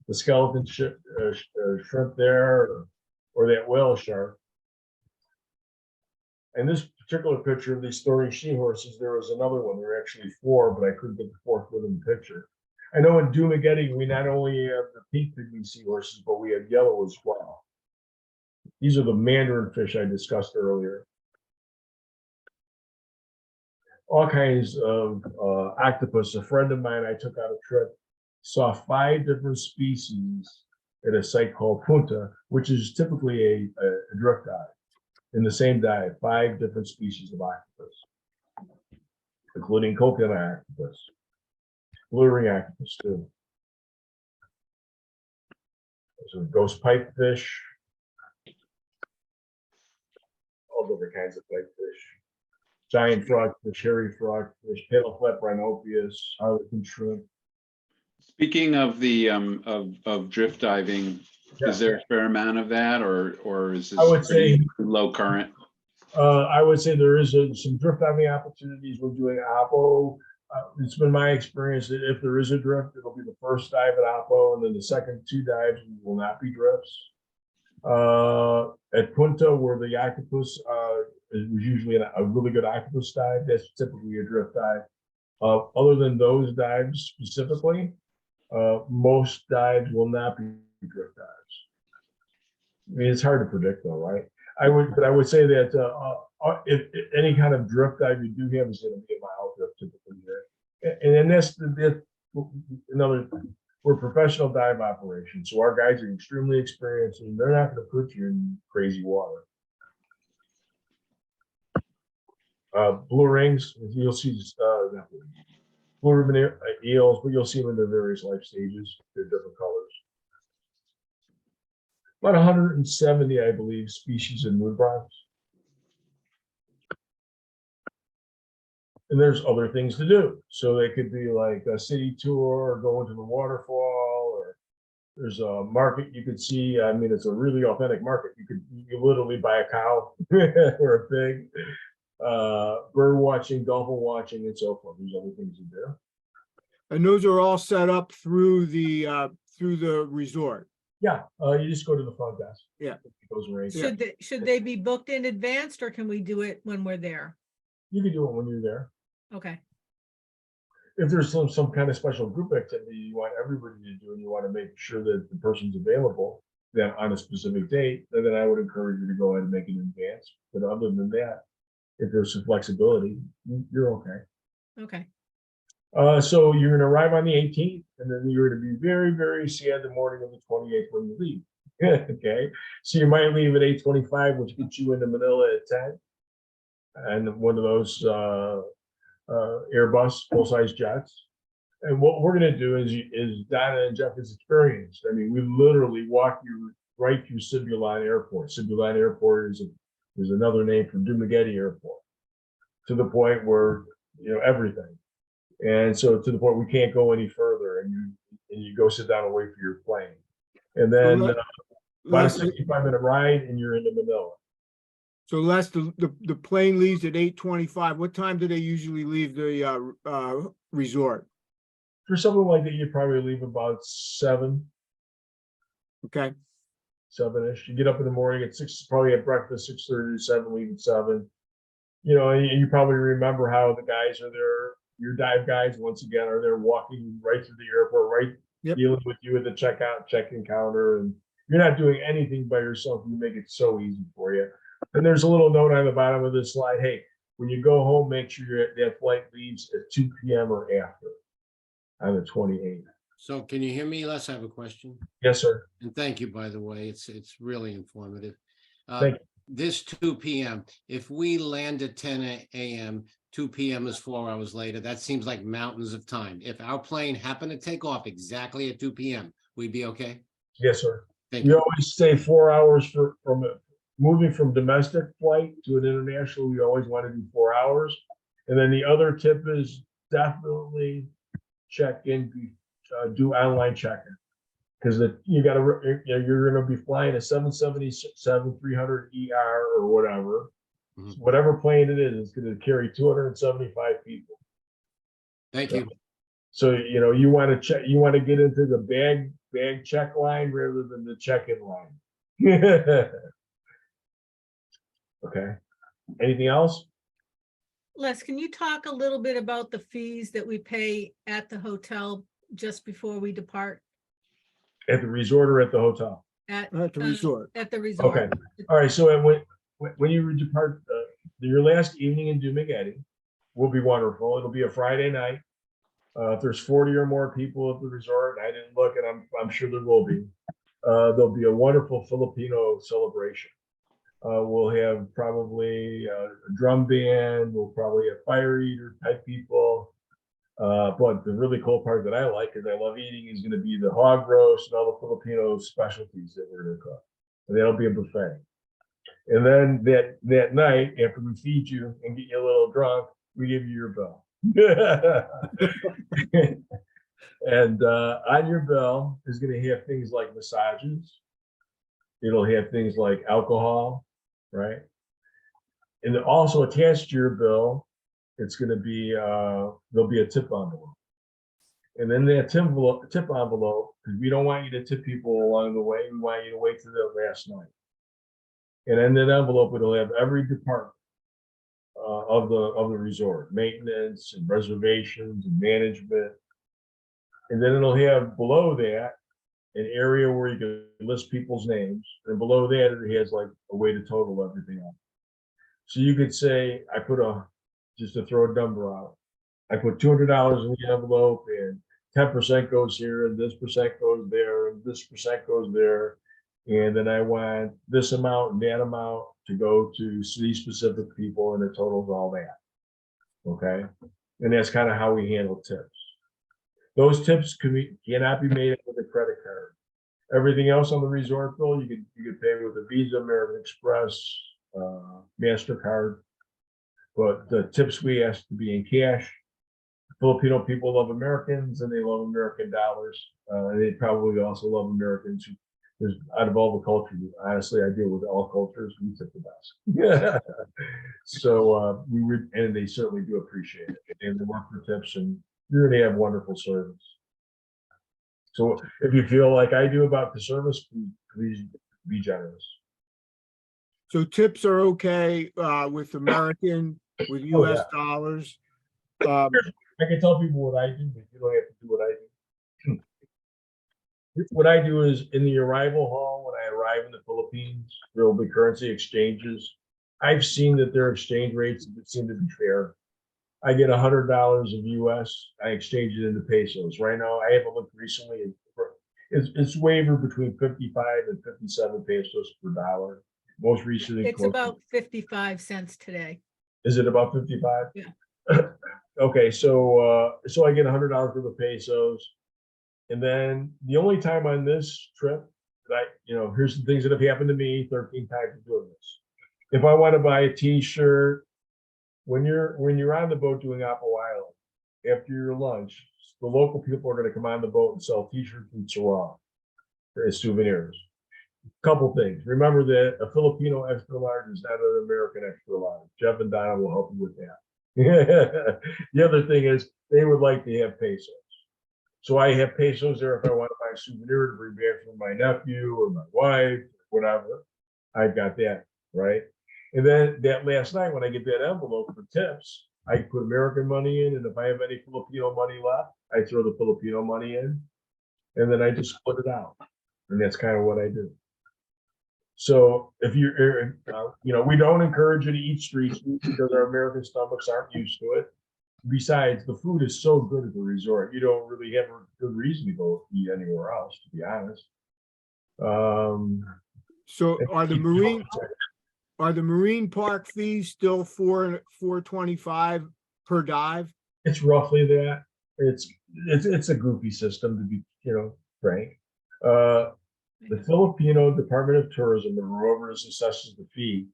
the skeleton shrimp there, or that whale shark. And this particular picture of these throwing seahorses, there was another one. There were actually 4, but I couldn't get the 4th one in the picture. I know in Dumaguete, we not only have the pink pygmy seahorses, but we have yellow as well. These are the mandarin fish I discussed earlier. All kinds of octopus. A friend of mine, I took on a trip, saw 5 different species at a site called Punta, which is typically a drift dive. In the same dive, 5 different species of octopus, including coconut octopus, blue ring octopus too. So ghost pipefish, all different kinds of pipefish, giant frogfish, hairy frogfish, paddle-flat rhinopius, harlequin shrimp. Speaking of the of drift diving, is there a fair amount of that, or is this I would say low current? I would say there is some drift diving opportunities. We're doing Apo. It's been my experience that if there is a drift, it'll be the first dive at Apo, and then the second 2 dives will not be drifts. At Punta, where the octopus is usually a really good octopus dive, that's typically a drift dive. Other than those dives specifically, most dives will not be drift dives. I mean, it's hard to predict though, right? I would say that if any kind of drift dive you do have is going to be a mile drift typically there. And then that's another we're a professional dive operation, so our guys are extremely experienced, and they're not going to put you in crazy water. Blue rings, you'll see blue ribbon eels, but you'll see them in their various life stages. They're different colors. About 170, I believe, species of nudibranchs. And there's other things to do. So they could be like a city tour, or go into the waterfall, or there's a market you could see. I mean, it's a really authentic market. You literally buy a cow or a pig, bird watching, dolphin watching, and so forth. There's other things to do. And those are all set up through the resort. Yeah, you just go to the front desk. Yeah. Those rates. Should they be booked in advance, or can we do it when we're there? You can do it when you're there. Okay, If there's some kind of special group activity you want everybody to do, and you want to make sure that the person's available then on a specific date, then I would encourage you to go ahead and make it in advance. But other than that, if there's some flexibility, you're okay. okay. So you're going to arrive on the 18th, and then you're going to be very, very sad the morning of the 28th when you leave. Okay, so you might leave at 8:25, which gets you into Manila at 10, and one of those Airbus full-size jets. And what we're going to do is Donna and Jeff has experienced. I mean, we literally walk you right through Cebulan Airport. Cebulan Airport is another name for Dumaguete Airport, to the point where, you know, everything. And so to the point we can't go any further, and you go sit down and wait for your plane. And then about a 65-minute ride, and you're into Manila. So Les, the plane leaves at 8:25. What time do they usually leave the resort? For something like that, you'd probably leave about 7. Okay. 7-ish. You get up in the morning at 6, probably at breakfast, 6:30 to 7, leave at 7. You know, and you probably remember how the guys are there, your dive guys, once again, are there walking right through the airport, right? Yep. Dealing with you at the check-in counter, and you're not doing anything by yourself. You make it so easy for you. And there's a little note on the bottom of this slide. Hey, when you go home, make sure that flight leaves at 2 p.m. or after on the 28th. So can you hear me, Les? I have a question. Yes, sir. And thank you, by the way. It's really informative. Thank you. This 2 p.m., if we land at 10 a.m., 2 p.m. is 4 hours later. That seems like mountains of time. If our plane happened to take off exactly at 2 p.m., we'd be okay? Yes, sir. Thank We you. always say 4 hours from moving from domestic flight to an international. We always want to do 4 hours. And then the other tip is definitely check in, do online check-in, because you're going to be flying a 777 300 ER or whatever. Mhm. Whatever plane it is, it's going to carry 275 people. Thank you. So, you know, you want to check, you want to get into the bag check line rather than the check-in line. Okay. Anything else? Les, can you talk a little bit about the fees that we pay at the hotel just before we depart? At the resort or at the hotel? At At the resort. At the resort. Okay. All right. So when you depart, your last evening in Dumaguete will be wonderful. It'll be a Friday night. If there's 40 or more people at the resort, I didn't look, and I'm sure there will be. There'll be a wonderful Filipino celebration. We'll have probably a drum band. We'll probably have fire eater type people. But the really cool part that I like, because I love eating, is going to be the hog roast and all the Filipino specialties that we're going to cook. And that'll be a buffet. And then that night, after we feed you and get you a little drunk, we give you your bill. And on your bill is going to have things like massages. It'll have things like alcohol, right? And also attached to your bill, it's going to be there'll be a tip envelope. And then that tip envelope, because we don't want you to tip people along the way, we want you to wait till the last night. And in that envelope, it'll have every department of the resort, maintenance and reservations and management. And then it'll have below that an area where you can list people's names, and below that it has like a way to total everything up. So you could say, just to throw a number out, I put $200 in the envelope, and 10% goes here, and this percent goes there, and this percent goes there. And then I want this amount and that amount to go to these specific people, and it totals all that. Okay, and that's kind of how we handle tips. Those tips cannot be made with a credit card. Everything else on the resort bill, you could pay with a Visa, American Express, MasterCard. But the tips we ask to be in cash. Filipino people love Americans, and they love American dollars. And they probably also love Americans. There's out of all the cultures, honestly, I deal with all cultures. We tip the best. So and they certainly do appreciate it. And they work for tips, and you're going to have wonderful service. So if you feel like I do about the service, please be generous. So tips are okay with American, with US dollars. I can tell people what I do, but you don't have to do what I do. What I do is in the arrival hall, when I arrive in the Philippines, there will be currency exchanges. I've seen that their exchange rates seem to be fair. I get $100 of US, I exchange it into pesos. Right now, I haven't looked recently. It's wavered between 55 and 57 pesos per dollar. Most recently, It's about 55 cents today. Is it about 55? Yeah. Okay, so I get $100 for the pesos. And then the only time on this trip that here's the things that have happened to me 13 times of doing this. If I want to buy a t-shirt, when you're on the boat doing Apo Island, after your lunch, the local people are going to come on the boat and sell t-shirts and sarong as souvenirs. Couple things. Remember that a Filipino extra large is not an American extra large. Jeff and Donna will help you with that. The other thing is they would like to have pesos. So I have pesos there if I want to buy a souvenir to bring back from my nephew or my wife, whatever. I've got that, right? And then that last night when I get that envelope for tips, I put American money in, and if I have any Filipino money left, I throw the Filipino money in, and then I just split it out. And that's kind of what I do. So if you're, we don't encourage you to eat street food because our American stomachs aren't used to it. Besides, the food is so good at the resort, you don't really have a good reason to go eat anywhere else, to be honest. So are the marine park fees still $4.25 per dive? It's roughly that. It's a goofy system, to be frank. The Filipino Department of Tourism, the Rovers assesses the fee.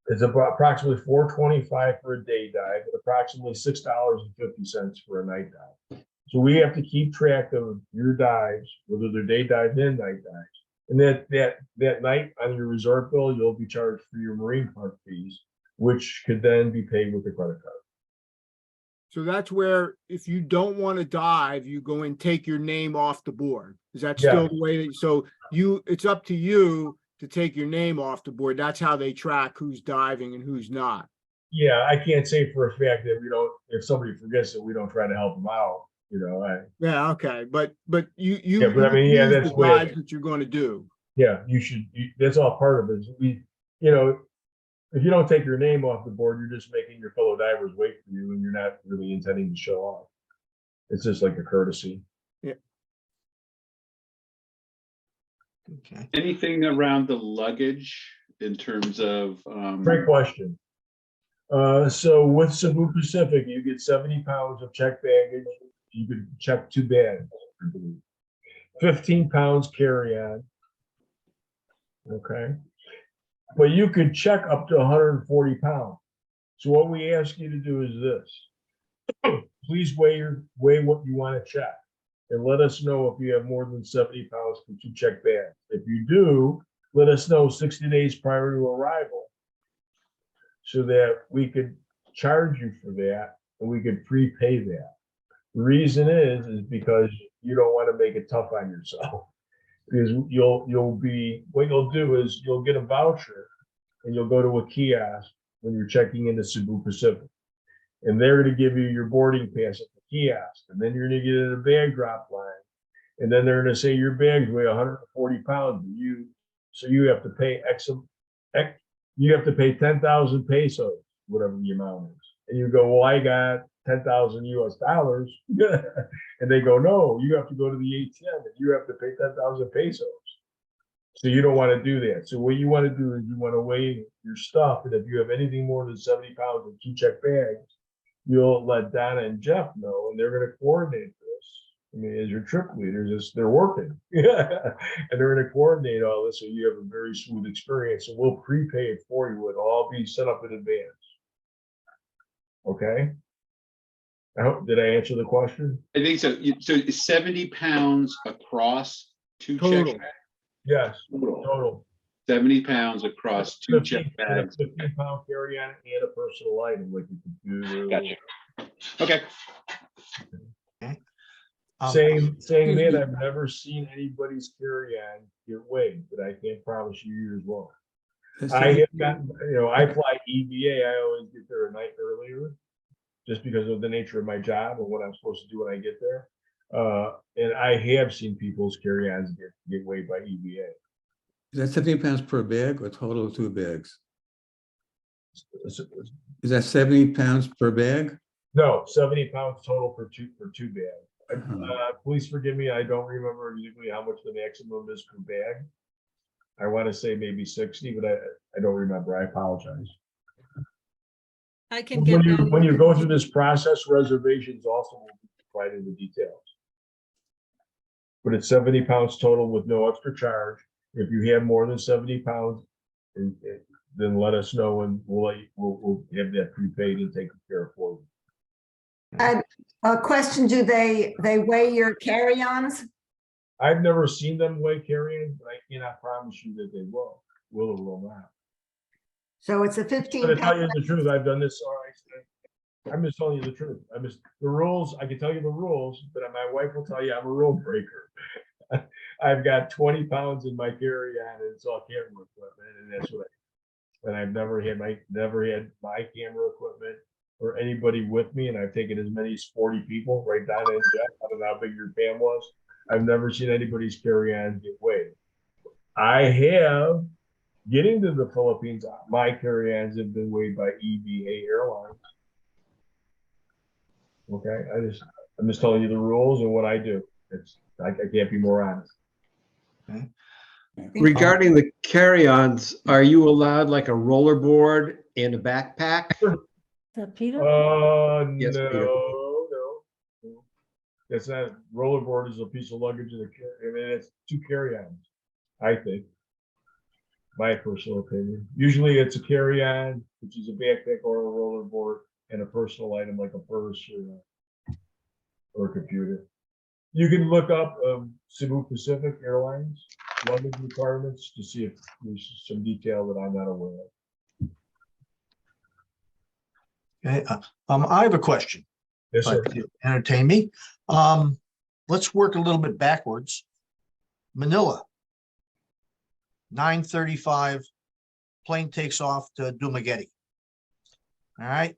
It's about approximately $4.25 for a day dive and approximately $6.50 for a night dive. So we have to keep track of your dives, whether they're day dives and night dives. And that night on your resort bill, you'll be charged for your marine park fees, which could then be paid with a credit card. So that's where if you don't want to dive, you go and take your name off the board. Is that still the way? So it's up to you to take your name off the board. That's how they track who's diving and who's not. Yeah, I can't say for a fact that we don't. If somebody forgets it, we don't try to help them out. Yeah, okay, but you. Yeah, but I mean, yeah, that's the dives that you're going to do. Yeah, you should. That's all part of it. If you don't take your name off the board, you're just making your fellow divers wait for you, and you're not really intending to show off. It's just like a courtesy. Yeah. Okay. Anything around the luggage in terms of? Great question. So with Cebu Pacific, you get 70 pounds of checked baggage. You could check 2 bags, I believe. 15 pounds carry-on. Okay. But you could check up to 140 pounds. So what we ask you to do is this. Please weigh what you want to check and let us know if you have more than 70 pounds for 2 checked bags. If you do, let us know 60 days prior to arrival so that we could charge you for that and we could prepay that. The reason is because you don't want to make it tough on yourself. Because what you'll do is you'll get a voucher and you'll go to a kiosk when you're checking into Cebu Pacific. And they're going to give you your boarding pass at the kiosk. And then you're going to get in a bag drop line. And then they're going to say your bags weigh 140 pounds. So you have to pay you have to pay 10,000 pesos, whatever the amount is. And you go, well, I got $10,000 US. And they go, no, you have to go to the ATM and you have to pay 10,000 pesos. So you don't want to do that. So what you want to do is you want to weigh your stuff. And if you have anything more than 70 pounds in 2 check bags, you'll let Donna and Jeff know, and they're going to coordinate this. I mean, as your trip leaders, they're working. And they're going to coordinate all this so you have a very smooth experience. And we'll prepay it for you. It'll all be set up in advance. Okay? Did I answer the question? I think so. So 70 pounds across 2 Total. check bags. Yes, Total. total. 70 pounds across 2 check 15 bags. 15-pound carry-on and a personal item like a computer. Gotcha. Okay. Saying that, I've never seen anybody's carry-on get weighed, but I can't promise you yours won't. I have gotten, I fly EVA. I always get there a night earlier, just because of the nature of my job and what I'm supposed to do when I get there. And I have seen people's carry-ons get weighed by EVA. Is that 70 pounds per bag or total of 2 bags? Is that 70 pounds per bag? No, 70 pounds total for two bags. Uh-huh. Please forgive me. I don't remember exactly how much the maximum is per bag. I want to say maybe 60, but I don't remember. I apologize. I can get When you go through this process, reservations also will be provided the details. But it's 70 pounds total with no extra charge. If you have more than 70 pounds, then let us know and we'll have that prepaid and taken care of for you. And a question, do they weigh your carry-ons? I've never seen them weigh carry-ins, but I cannot promise you that they will or will not. So it's a But to 15 tell you pound. the truth, I've done this. All right, I'm just telling you the truth. The rules. I can tell you the rules, but my wife will tell you I'm a rule breaker. I've got 20 pounds in my carry-on, and it's all camera equipment, and that's what and I've never had my camera equipment or anybody with me, and I've taken as many as 40 people, right down in Jeff. I don't know how big your fam was. I've never seen anybody's carry-on get weighed. I have, getting to the Philippines, my carry-ons have been weighed by EVA Airlines. Okay, I'm just telling you the rules and what I do. I can't be more honest. Regarding the carry-ons, are you allowed like a rollerboard and a backpack? Is that Peter? Yes, Peter. No. That's not, rollerboard is a piece of luggage in I mean, it's 2 carry-ons, I think. My personal opinion. Usually it's a carry-on, which is a backpack or a rollerboard, and a personal item like a purse or a computer. You can look up Cebu Pacific Airlines luggage requirements to see if there's some detail that I'm not aware of. Okay, I have a question. Yes, sir. But you entertain me. Let's work a little bit backwards. Manila, 9:35, plane takes off to Dumaguete. All right.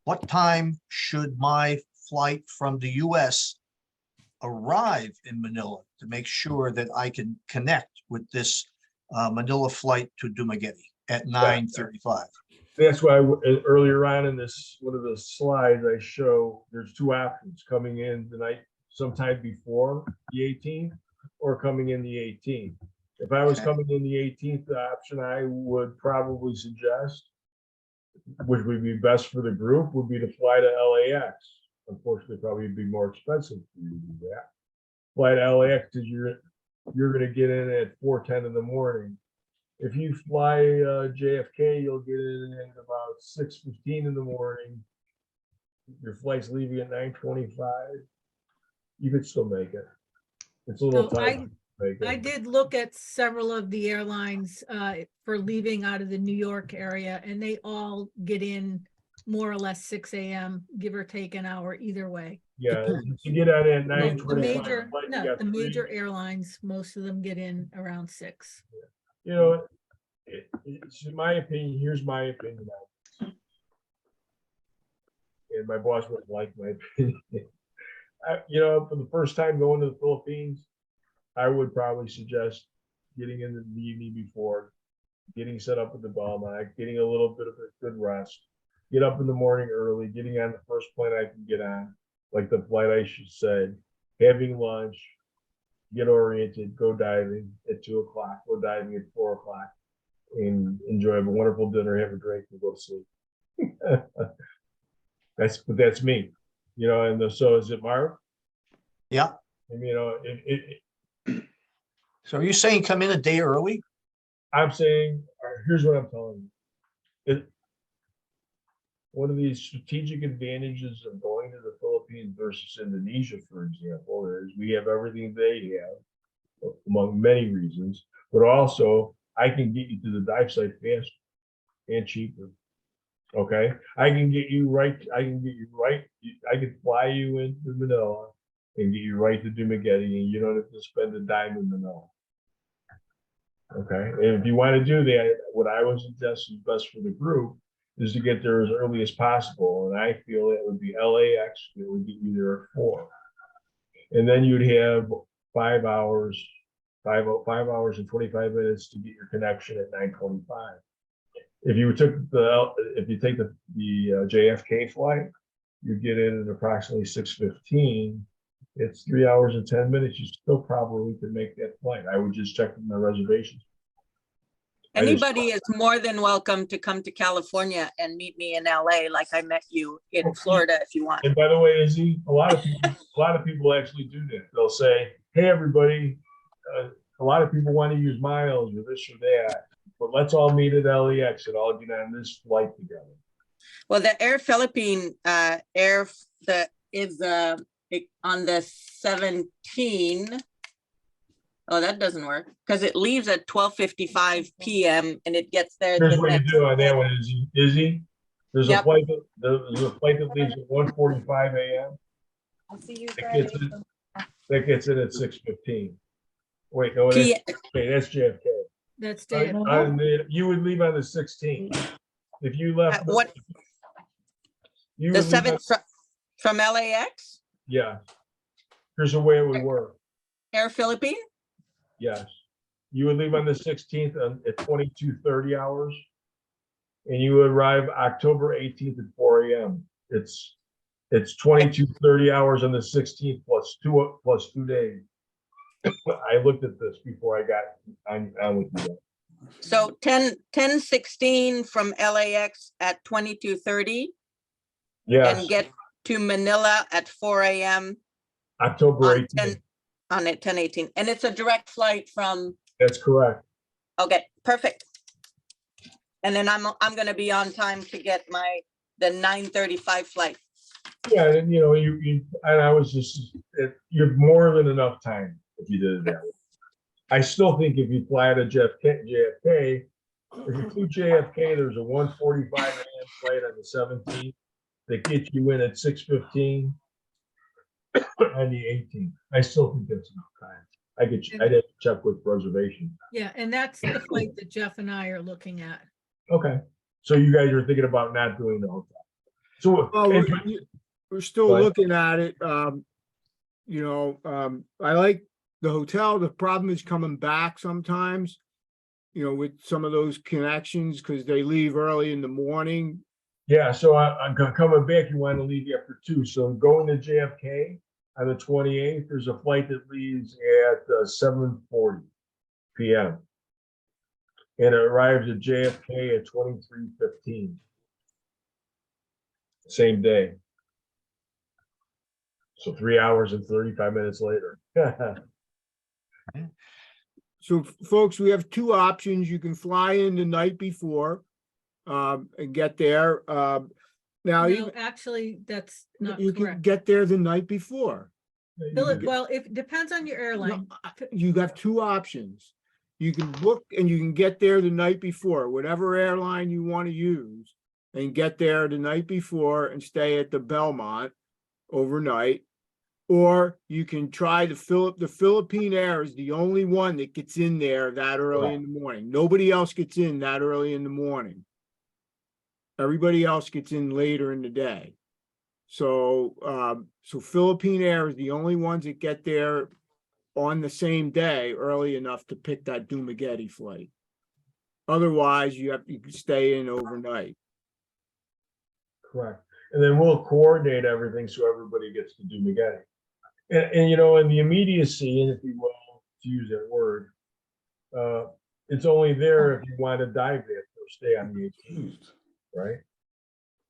What time should my flight from the US arrive in Manila to make sure that I can connect with this Manila flight to Dumaguete at 9:35? That's why earlier on in this, one of the slides I show, there's 2 options: coming in the night sometime before the 18th or coming in the 18th. If I was Okay. coming in the 18th, the option I would probably suggest, which would be best for the group, would be to fly to LAX. Unfortunately, probably would be more expensive for you to do that. Fly to LAX because you're going to get in at 4:10 in the morning. If you fly JFK, you'll get in at about 6:15 in the morning. Your flight's leaving at 9:25. You could still make it. It's a little So tight. to make it. I did look at several of the airlines for leaving out of the New York area, and they all get in more or less 6 a.m., give or take an hour either way. Yeah, you get out at Most- The 9:25. major, but you no, got the 3. major airlines, most of them get in around 6. You know, it's in my opinion. Here's my opinion on it. And my boss wouldn't like my opinion. For the first time going to the Philippines, I would probably suggest getting in the evening before, getting set up with the Belmont, getting a little bit of a good rest, get up in the morning early, getting on the first plane I can get on, like the flight I should said, having lunch, get oriented, go diving at 2 o'clock, go diving at 4 o'clock, and enjoy a wonderful dinner, have a drink, and go to sleep. That's me, you know. And so is it Marv? Yeah. And you know, So are you saying come in a day early? I'm saying, here's what I'm telling you. One of the strategic advantages of going to the Philippines versus Indonesia, for example, is we have everything they have, among many reasons, but also I can get you to the dive site faster and cheaper. Okay, I can get you right. I can fly you into Manila and get you right to Dumaguete, and you don't have to spend a dime in Manila. Okay, and if you want to do that, what I would suggest is best for the group is to get there as early as possible, and I feel it would be LAX. It would get you there at 4, and then you'd have 5 hours, 5 hours and 25 minutes to get your connection at 9:25. If you take the JFK flight, you get in at approximately 6:15. It's 3 hours and 10 minutes. You still probably could make that flight. I would just check my reservations. Anybody is more than welcome to come to California and meet me in LA like I met you in Florida if you want. And by the way, Izzy, a lot of people actually do that. They'll say, "Hey, everybody, a lot of people want to use miles or this or that, but let's all meet at LAX and all get on this flight together." Well, the Air Philippine is on the 17. Oh, that doesn't work because it leaves at 12:55 p.m. and it gets there. Here's what you do on that one, Izzy. There's a flight that leaves at 1:45 a.m. I'll see you That gets in at 6:15. Wait, no, that's JFK. That's You would leave on the 16th. If you left. What? You the would 7th from LAX? Yeah. Here's the way it would work. Air Philippine? Yes. You would leave on the 16th at 22:30 hours, and you would arrive October 18th at 4 a.m. It's 22:30 hours on the 16th plus 2 days. I looked at this before I got on with you. So 10:16 from LAX at 22:30. Yes. And get to Manila at 4 a.m. October 18th. On 10:18. And it's a direct flight from. That's correct. Okay, perfect. And then I'm going to be on time to get the 9:35 flight. Yeah, and you know, and I was you have more than enough time if you did it that way. I still think if you fly to JFK, if you flew JFK, there's a 1:45 a.m. flight on the 17th that gets you in at 6:15 on the 18th. I still think that's enough time. I'd have to check with reservation. Yeah, and that's the flight that Jeff and I are looking at. Okay, so you guys are thinking about not doing the hotel. So we're still looking at it. You know, I like the hotel. The problem is coming back sometimes, you know, with some of those connections because they leave early in the morning. Yeah, so I'm coming back. You want to leave after 2. So going to JFK on the 28th, there's a flight that leaves at 7:40 p.m. and it arrives at JFK at 23:15. Same day. So 3 hours and 35 minutes later. So folks, we have 2 options. You can fly in the night before and get there. Now, No, actually, that's not you can correct. get there the night before. Well, it depends on your airline. You have 2 options. You can book and you can get there the night before, whatever airline you want to use, and get there the night before and stay at the Belmont overnight. Or you can try the Philippine Air is the only one that gets in there that early in the morning. Nobody else gets in that early in the morning. Everybody else gets in later in the day. So Philippine Air is the only ones that get there on the same day early enough to pick that Dumaguete flight. Otherwise, you can stay in overnight. Correct. And then we'll coordinate everything so everybody gets to Dumaguete. And you know, in the immediacy, and if you will, to use that word, it's only there if you want to dive there first day on the 18th, right?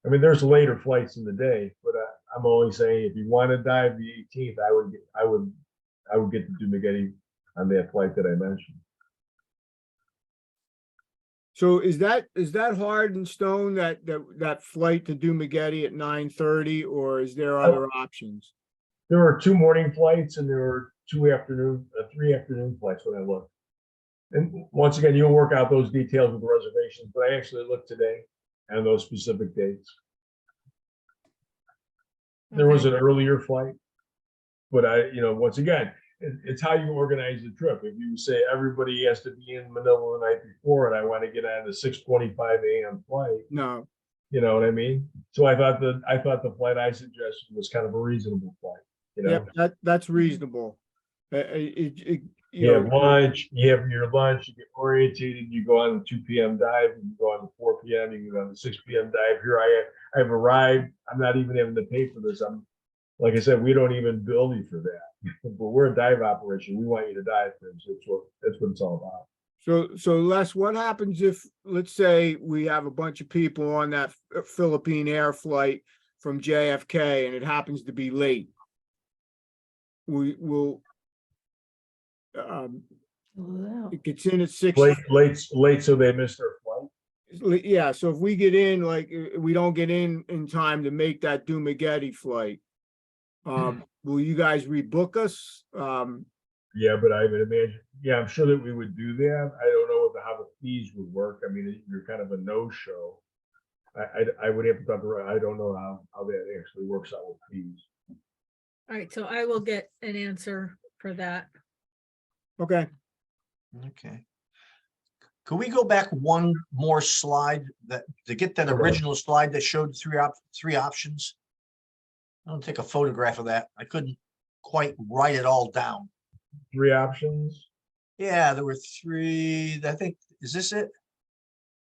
I mean, there's later flights in the day, but I'm only saying if you want to dive the 18th, I would get to Dumaguete on that flight that I mentioned. So is that hard in stone, that flight to Dumaguete at 9:30, or is there other options? There were 2 morning flights and there were 3 afternoon flights when I looked. And once again, you'll work out those details with the reservations, but I actually looked today and those specific dates. There was an earlier flight, but once again, it's how you organize the trip. If you say everybody has to be in Manila the night before, and I want to get on the 6:25 a.m. flight, No. you know what I mean? So I thought the flight I suggested was kind of a reasonable flight. You know, Yep, that's reasonable. you have lunch, you have your lunch, you get orientated, you go on the 2 p.m. dive, and you go on the 4 p.m., you go on the 6 p.m. dive. Here I've arrived. I'm not even having to pay for this. Like I said, we don't even bill you for that. But we're a dive operation. We want you to dive for us. That's what it's all about. So Les, what happens if, let's say, we have a bunch of people on that Philippine Air flight from JFK and it happens to be late? We will. It gets in at 6. Late, so they missed their flight. Yeah, so if we get in, like, we don't get in time to make that Dumaguete flight, will you guys rebook us? Yeah, but I would imagine, I'm sure that we would do that. I don't know how the fees would work. I mean, you're kind of a no-show. I would have to talk to, I don't know how that actually works out with fees. All right, so I will get an answer for that. Okay. Okay. Could we go back one more slide to get that original slide that showed three options? I'll take a photograph of that. I couldn't quite write it all down. 3 options? Yeah, there were 3. I think, is this it?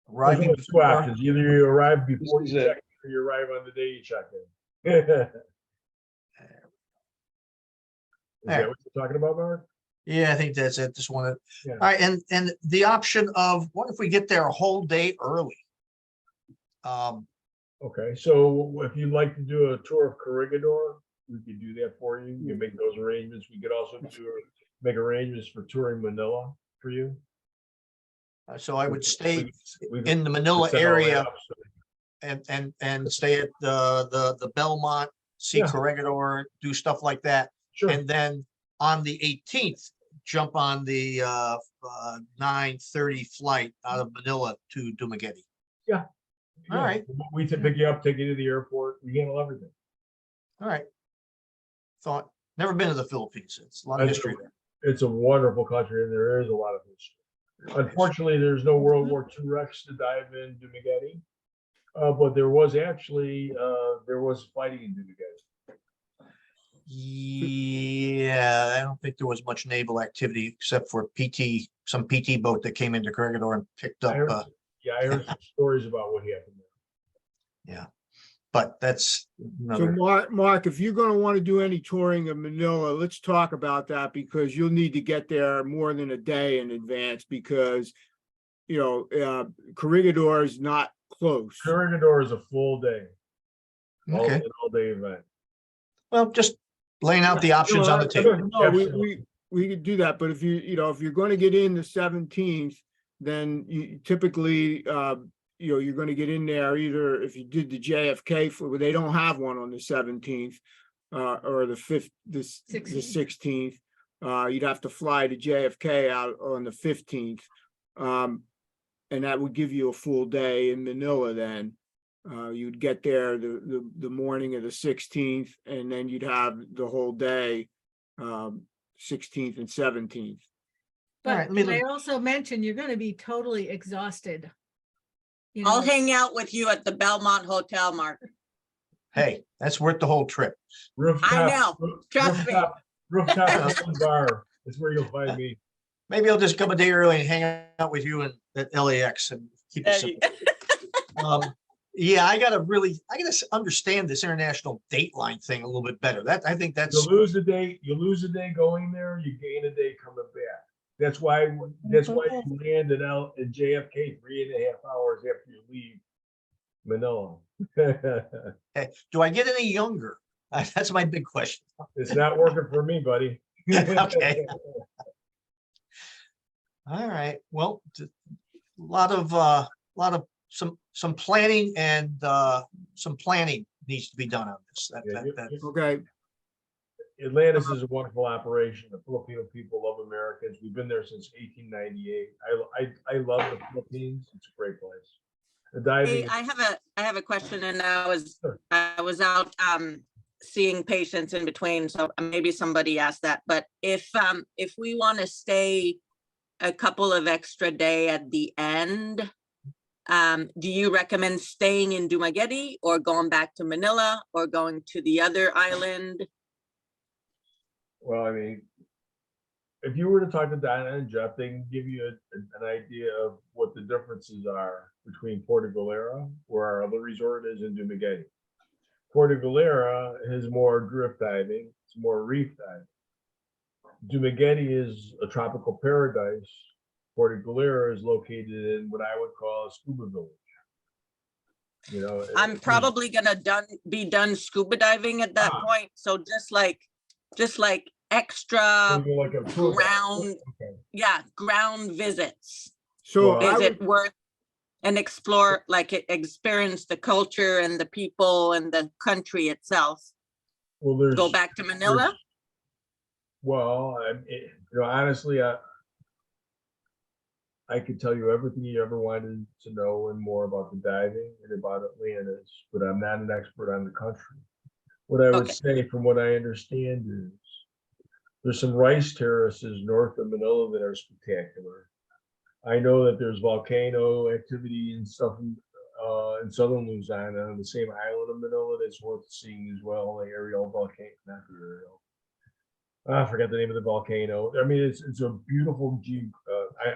There's Arriving only 2 before. options. Either you arrive before This you is check in or you arrive on the day you check in. Is that what you're talking about, Mark? Yeah, I think that's it. Just want to. Yeah. All right, and the option of what if we get there a whole day early? Okay, so if you'd like to do a tour of Corregidor, we could do that for you. You can make those arrangements. We could also make arrangements for touring Manila for you. So I would stay We in the Manila set all that area up, so- and stay at the Belmont, see Yeah. Corregidor, do stuff like that, Sure. and then on the 18th, jump on the 9:30 flight out of Manila to Dumaguete. Yeah. All right. We to pick you up, take you to the airport. We handle everything. All right. Thought, never been to the Philippines. It's a lot of history there. It's a wonderful country and there is a lot of history. Unfortunately, there's no World War II wrecks to dive in Dumaguete. But there was actually, fighting in Dumaguete. Yeah, I don't think there was much naval activity except for some PT boat that came into Corregidor and picked up. I heard some stories about what happened there. Yeah, but that's So another. Mark, if you're gonna want to do any touring of Manila, let's talk about that, because you'll need to get there more than a day in advance, because Corregidor is not close. Corregidor is a full day. Okay. An all-day event. Well, just laying out the options on the table. No, we could do that, but if if you're going to get in the 17th, then you typically, you're going to get in there either if you did the JFK flight, they don't have one on the 17th, or the 16th. You'd have to fly to JFK out on the 15th, and that would give you a full day in Manila. Then you'd get there the morning of the 16th, and then you'd have the whole day, 16th and 17th. All right, But let me I also mentioned you're gonna be totally exhausted. I'll hang out with you at the Belmont Hotel, Mark. Hey, that's worth the whole trip. I know. Trust me. Rooftop bar. That's where you'll find me. Maybe I'll just come a day early and hang out with you at LAX and keep it There simple. Yeah, I gotta understand this international dateline thing a little bit better. I think that's, You lose a day going there, you gain a day coming back. That's why you land at JFK 3.5 hours after you leave Manila. okay, do I get any younger? That's my big question. It's not working for me, buddy. Okay. All right, well, a lot of some planning and some planning needs to be done on this. Okay, Atlantis is a wonderful operation. The Filipino people love Americans. We've been there since 1898. I love the Philippines. It's a great place. The diving. Hey, I have a question, and I was out seeing patients in between, so maybe somebody asked that. But if we want to stay a couple of extra day at the end, do you recommend staying in Dumaguete or going back to Manila or going to the other island? Well, I mean, if you were to talk to Dinah and Jeff, they can give you an idea of what the differences are between Puerto Galera, where our other resort is, in Dumaguete. Puerto Galera has more drift diving, it's more reef diving. Dumaguete is a tropical paradise. Puerto Galera is located in what I would call a scuba village. You know, I'm probably gonna be done scuba diving at that point. So just like extra like a tour ground, okay. Ground visits. so Is it worth and experience the culture and the people and the country itself? Well, Go back to Manila? Well, honestly, I could tell you everything you ever wanted to know and more about the diving and about Atlantis, but I'm not an expert on the country. What I would say, from what I understand, is there's some rice terraces north of Manila that are spectacular. I know that there's volcano activity and stuff in southern Luzon on the same island of Manila that's worth seeing as well. The Ariel volcano, not the Ariel. I forgot the name of the volcano. I mean, it's a beautiful.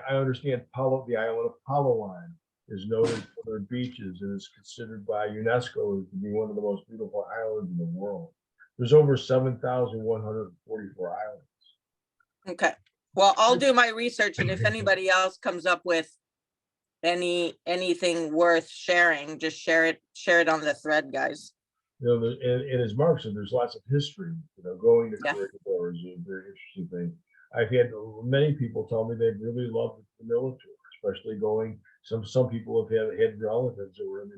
I understand the island of Palawan is noted for their beaches and is considered by UNESCO to be one of the most beautiful islands in the world. There's over 7,144 islands. Okay. Well, I'll do my research, and if anybody else comes up with anything worth sharing, just share it on the thread, guys. You know, and as Mark said, there's lots of history. You know, going to Corkill is a very interesting thing. I've had many people tell me they really love the Manila tour, especially going. Some people have had relatives that were in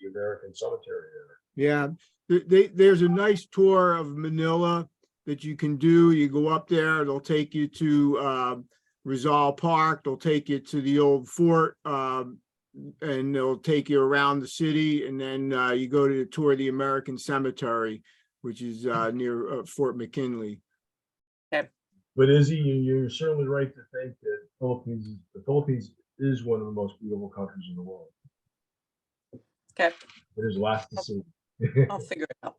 the American cemetery there. yeah, there's a nice tour of Manila that you can do. You go up there, they'll take you to Rizal Park, they'll take you to the old fort, and they'll take you around the city, and then you go to the tour of the American Cemetery, which is near Fort McKinley. Okay. But Izzy, you're certainly right to think that the Philippines is one of the most beautiful countries in the world. Okay. There's lots to see. I'll figure it out.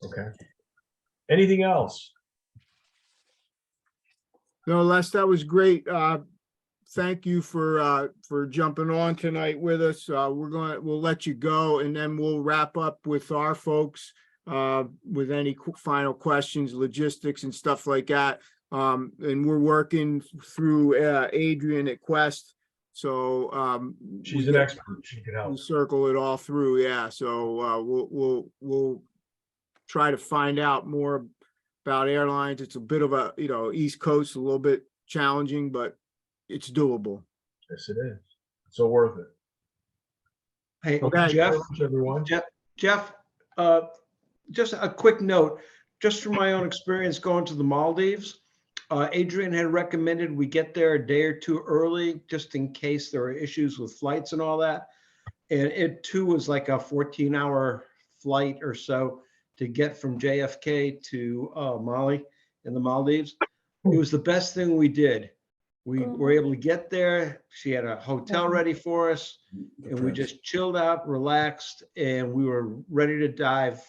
Okay. Anything else? No, Les, that was great. Thank you for jumping on tonight with us. We'll let you go, and then we'll wrap up with our folks with any final questions, logistics and stuff like that. And we're working through Adrian at Quest. So she's an expert. She can help. We'll circle it all through. Yeah. So we'll try to find out more about airlines. It's a bit of a, East Coast, a little bit challenging, but it's doable. Yes, it is. So worth it. Hey, Okay. Jeff, everyone. Jeff, just a quick note, just from my own experience going to the Maldives, Adrian had recommended we get there a day or two early, just in case there are issues with flights and all that. And it too was like a 14-hour flight or so to get from JFK to Mali in the Maldives. It was the best thing we did. We were able to get there. She had a hotel ready for us, and we just chilled out, relaxed, and we were ready to dive,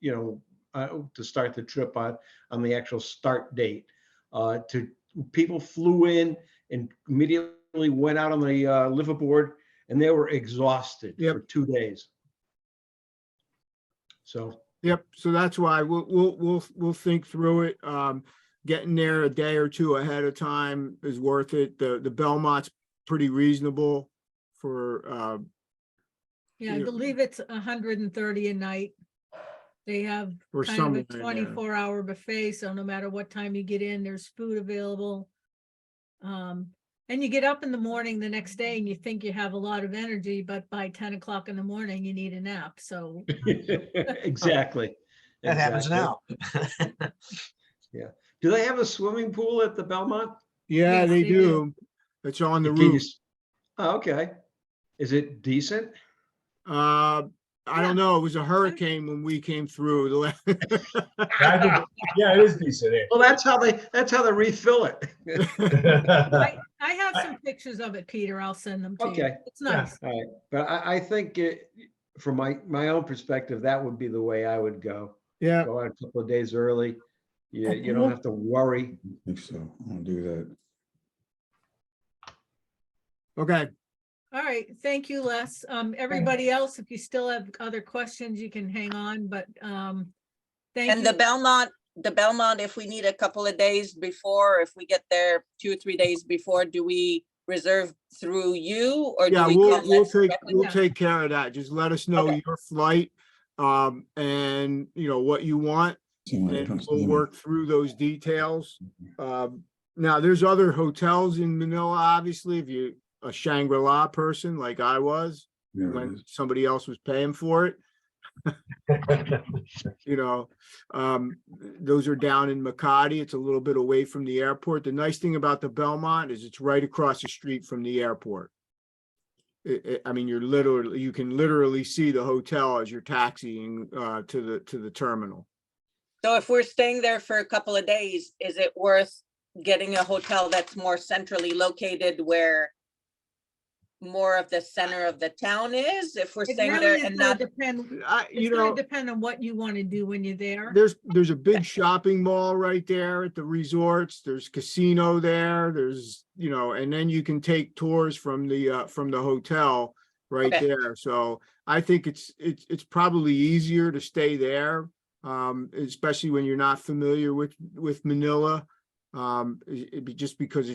to start the trip on the actual start date. People flew in and immediately went out on the liveaboard and they were exhausted Yep. for 2 days. So, Yep, so that's why we'll think through it. Getting there a day or two ahead of time is worth it. The Belmont's pretty reasonable for, Yeah, I Yeah. believe it's 130 a night. They have For kind of a someone, yeah. 24-hour buffet, so no matter what time you get in, there's food available. And you get up in the morning the next day and you think you have a lot of energy, but by 10 o'clock in the morning, you need a nap, so. exactly. That happens Exactly. now. Yeah. Do they have a swimming pool at the Belmont? yeah, Yes, they they do. do. It's on the Can you roof. Oh, okay. Is it decent? I don't know. It was a hurricane when we came through. The I think, yeah, it is decent. Well, that's how they refill it. I have some pictures of it, Peter. I'll send them to you. Okay. It's nice. All right. But I think from my own perspective, that would be the way I would go. Yeah, Go out a couple of days early. You don't have to worry. I think so. I'll do that. okay. All right, thank you, Les. Everybody else, if you still have other questions, you can hang on, but thank And you. the Belmont, if we need a couple of days before, if we get there 2 or 3 days before, do we reserve through you or do Yeah, we? we'll contact take, directly? we'll Yeah. take care of that. Just let us know Okay. your flight, and you know, what you want. And we'll work through those details. Now, there's other hotels in Manila, obviously, if you a Shangri-La person like I was, There it when is. somebody else was paying for it. You know, those are down in Makati. It's a little bit away from the airport. The nice thing about the Belmont is it's right across the street from the airport. I mean, you can literally see the hotel as you're taxiing to the terminal. So if we're staying there for a couple of days, is it worth getting a hotel that's more centrally located where more of the center of the town is? If we're It staying really there is and gonna not, depend, You it's gonna know, depend on what you want to do when you're there. there's a big shopping mall right there at the resorts. There's casino there. There's, you know, and then you can take tours from the hotel right Okay. there. So I think it's probably easier to stay there, especially when you're not familiar with Manila. It'd be just because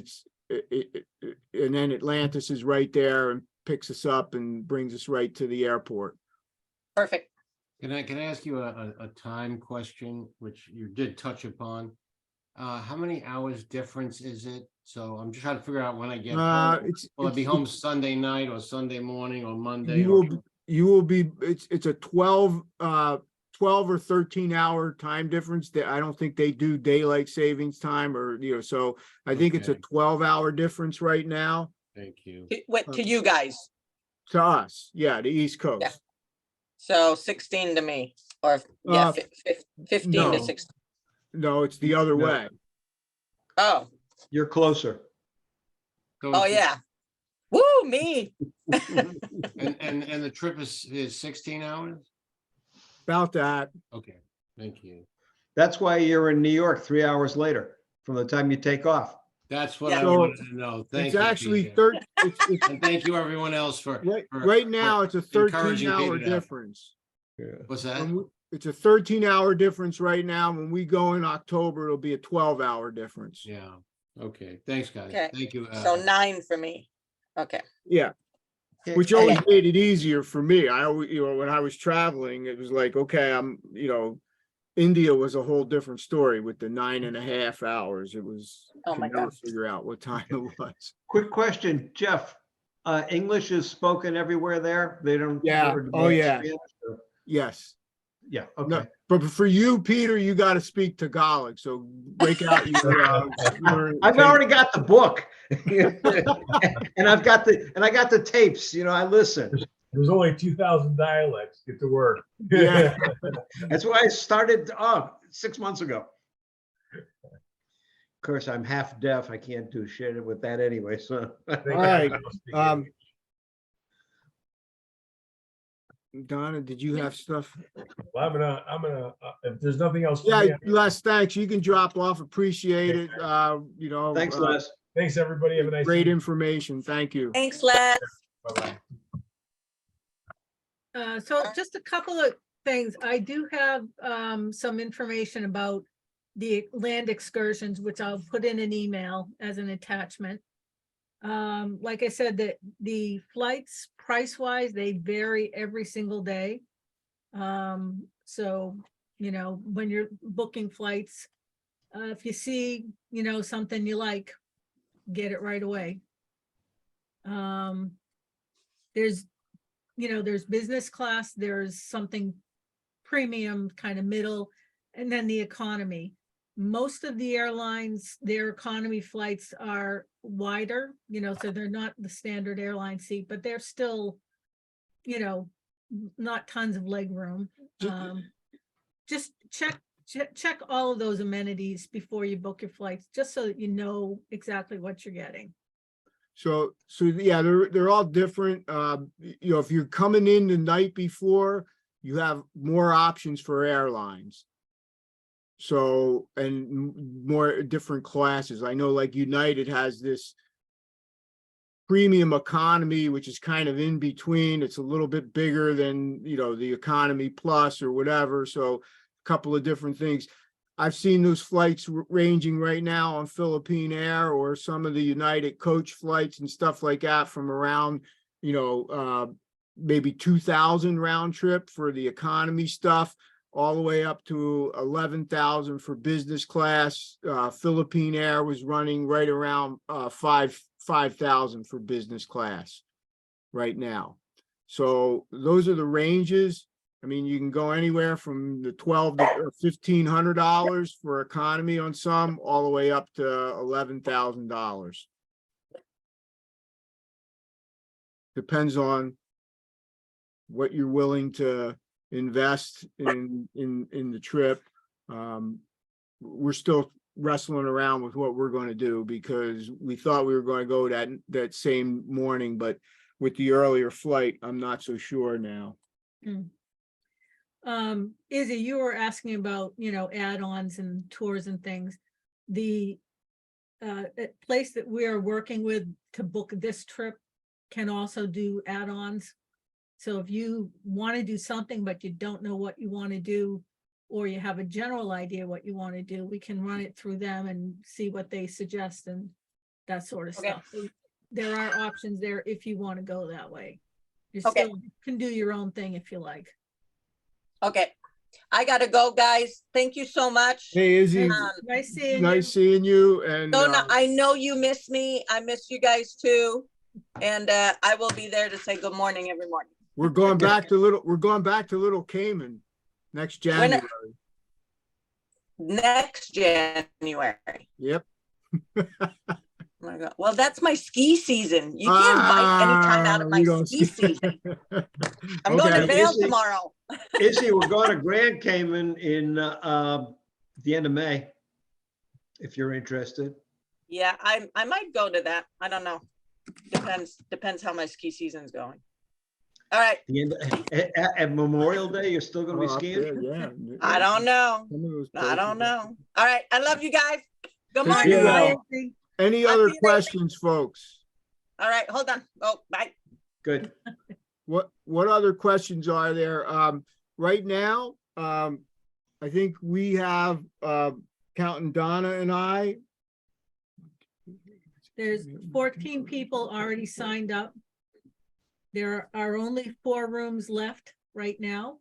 and then Atlantis is right there and picks us up and brings us right to the airport. perfect. Can I ask you a time question, which you did touch upon? How many hours difference is it? So I'm just trying to figure out when I get home. Will I be home Sunday night or Sunday morning or Monday? You will be, it's a 12 or 13 hour time difference that I don't think they do daylight savings time or, you know, so I think it's a Okay. 12-hour difference right now Thank you. What, to you guys? to us. Yeah, the East Coast. Yeah. So 16 to me, or yeah, Uh, 15 no. to 16. No, it's the other No. way. Oh, You're closer. oh, yeah. Woo, me. And the trip is 16 hours? About that. Okay, thank you. That's why you're in New York 3 hours later from the time you take off. That's what Yeah. I So, wanted to know. Thank It's you. actually Peter. it's And thank you everyone else for. for- right for now, it's a encouraging 13-hour Peter to help. difference. What's that? It's a 13-hour difference right now. When we go in October, it'll be a 12-hour difference. Yeah, okay, thanks, guys. Okay. Thank you. So 9 for me. Okay. Yeah. Which always made it easier for me. I always, you know, when I was traveling, it was like, okay, you know, India was a whole different story with the 9.5 hours. It was, Oh could my never God. figure out what time it was. Quick question, Jeff. English is spoken everywhere there? They don't? Yeah. or do Oh, they yeah. Spanish or- Yes. Yeah, No, okay. but for you, Peter, you got to speak Tagalog. So break out your. I've already got the book. And I got the tapes, you know, I listen. There's only 2,000 dialects. Get to work. Yeah. That's why I started 6 months ago. Of course, I'm half deaf. I can't do shit with that anyway, so. All right. Donna, did you have stuff? Well, I'm gonna, if there's nothing else. for Yeah, me, Les, thanks. You can drop off. Appreciate it. You know. Thanks, Les. Thanks, everybody. Have a nice Great evening. information. Thank you. Thanks, Les. Bye-bye. So just a couple of things. I do have some information about the land excursions, which I'll put in an email as an attachment. Like I said, the flights price-wise, they vary every single day. So, you know, when you're booking flights, if you see, you know, something you like, get it right away. There's, you know, there's business class, there's something premium, kind of middle, and then the economy. Most of the airlines, their economy flights are wider, you know, so they're not the standard airline seat, but they're still, you know, not tons of leg room. Just check all of those amenities before you book your flights, just so that you know exactly what you're getting. So yeah, they're all different. You know, if you're coming in the night before, you have more options for airlines. So, and more different classes. I know like United has this premium economy, which is kind of in between. It's a little bit bigger than, you know, the economy plus or whatever. So a couple of different things. I've seen those flights ranging right now on Philippine Air or some of the United coach flights and stuff like that from around, you know, maybe 2,000 round trip for the economy stuff, all the way up to 11,000 for business class. Philippine Air was running right around 5,000 for business class right now. So those are the ranges. I mean, you can go anywhere from the $1,200 to $1,500 for economy on some, all the way up to $11,000. Depends on what you're willing to invest in the trip. We're still wrestling around with what we're going to do, because we thought we were going to go that same morning, but with the earlier flight, I'm not so sure now. Izzy, you were asking about, you know, add-ons and tours and things. The place that we are working with to book this trip can also do add-ons. So if you want to do something, but you don't know what you want to do, or you have a general idea what you want to do, we can run it through them and see what they suggest and that sort of stuff. So there are options there if you want to go that way. You still can do your own thing if you like. Okay, I gotta go, guys. Thank you so much. Hey, Izzy, Nice seeing you. nice seeing you. And No, I know you miss me. I miss you guys too. And I will be there to say good morning every morning. we're going back to Little Cayman next January. Next January. Yep. Oh my God. Well, that's my ski season. You can't bite any time out of my ski season. I'm going to Vail tomorrow. Izzy, we're going to Grand Cayman in the end of May, if you're interested. Yeah, I might go to that. I don't know. Depends how my ski season's going. All right. At Memorial Day, you're still going to be skiing? There, yeah. I don't know. I don't know. All right. I love you guys. Good morning. Yeah. Any other questions, folks? All right. Hold on. Oh, bye. Good. What other questions are there? Right now, I think we have counting Donna and I. There's 14 people already signed up. There are only 4 rooms left right now.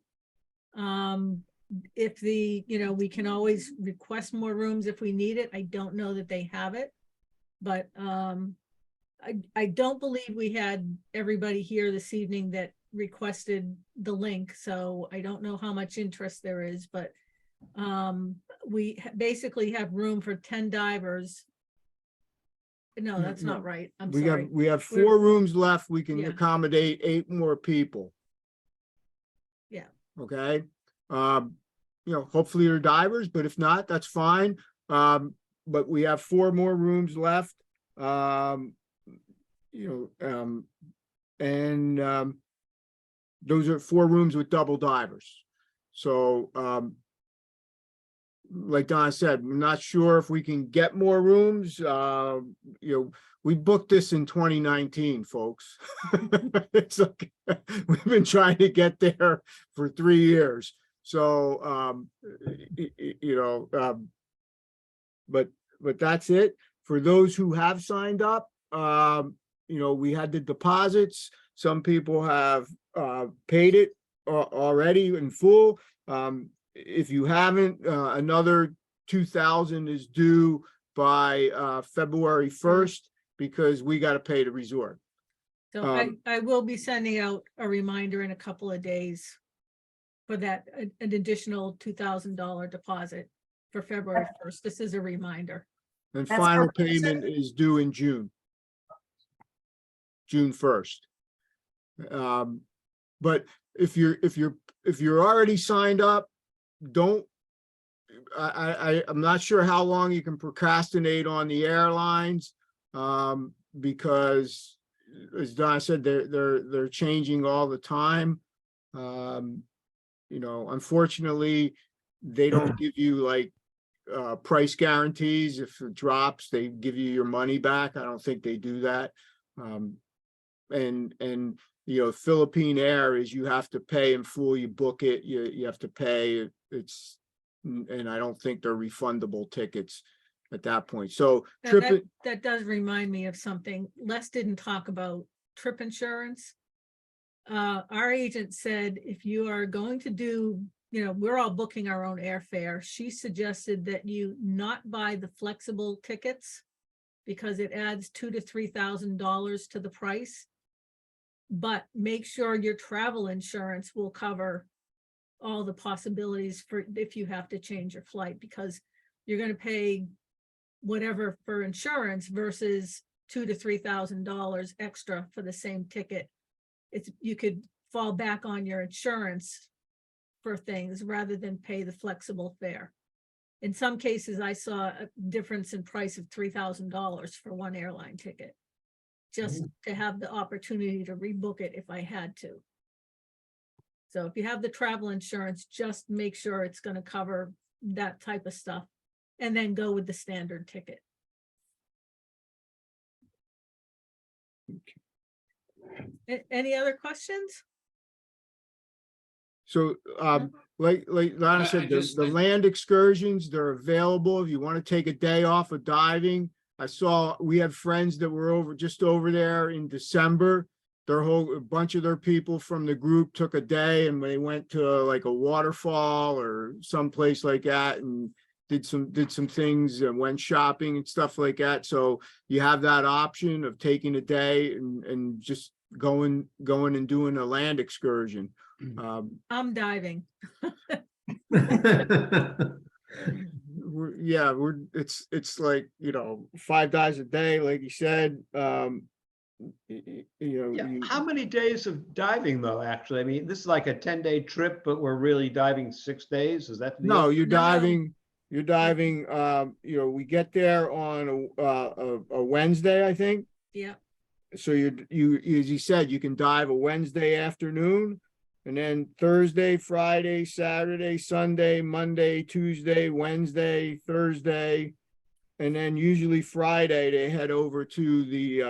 If we can always request more rooms if we need it. I don't know that they have it, but I don't believe we had everybody here this evening that requested the link. So I don't know how much interest there is, but we basically have room for 10 divers. No, that's not right. I'm sorry. We have 4 rooms left. We can accommodate 8 more people. Yeah. Okay. Hopefully they're divers, but if not, that's fine. But we have 4 more rooms left. Those are 4 rooms with double divers. So like Don said, we're not sure if we can get more rooms. We booked this in 2019, folks. It's like, we've been trying to get there for 3 years. So, but that's it. For those who have signed up, we had the deposits. Some people have paid it already in full. If you haven't, another 2,000 is due by February 1st because we got to pay the resort. So I will be sending out a reminder in a couple of days for that, an additional $2,000 deposit for February 1st. This is a reminder. And That's final perfect. payment is due in June 1st. But if you're already signed up, I'm not sure how long you can procrastinate on the airlines, because as Don said, they're changing all the time. Unfortunately, they don't give you like price guarantees. If it drops, they give you your money back. I don't think they do that. And Philippine Air is you have to pay in full. You book it, you have to pay. And I don't think they're refundable tickets at that point. So That does remind me of something. Les didn't talk about trip insurance. Our agent said, if you are going to do, we're all booking our own airfare. She suggested that you not buy the flexible tickets because it adds $2,000 to $3,000 to the price. But make sure your travel insurance will cover all the possibilities for if you have to change your flight, because you're going to pay whatever for insurance versus $2,000 to $3,000 extra for the same ticket. You could fall back on your insurance for things rather than pay the flexible fare. In some cases, I saw a difference in price of $3,000 for one airline ticket, just to have the opportunity to rebook it if I had to. So if you have the travel insurance, just make sure it's going to cover that type of stuff and then go with the standard ticket. Any other questions? So, like Donna said, the land excursions, they're available if you want to take a day off of diving. We had friends that were just over there in December. A bunch of their people from the group took a day and they went to like a waterfall or someplace like that and did some things and went shopping and stuff like that. So you have that option of taking a day and just going and doing a land excursion. I'm diving. It's like, 5 dives a day, like you said. How many days of diving though, actually? I mean, this is like a 10-day trip, but we're really diving 6 days. Is that the deal? No, you're diving, we get there on a Wednesday, I think. Yeah. So you, as you said, you can dive a Wednesday afternoon, and then Thursday, Friday, Saturday, Sunday, Monday, Tuesday, Wednesday, Thursday. And then usually Friday, they head over to the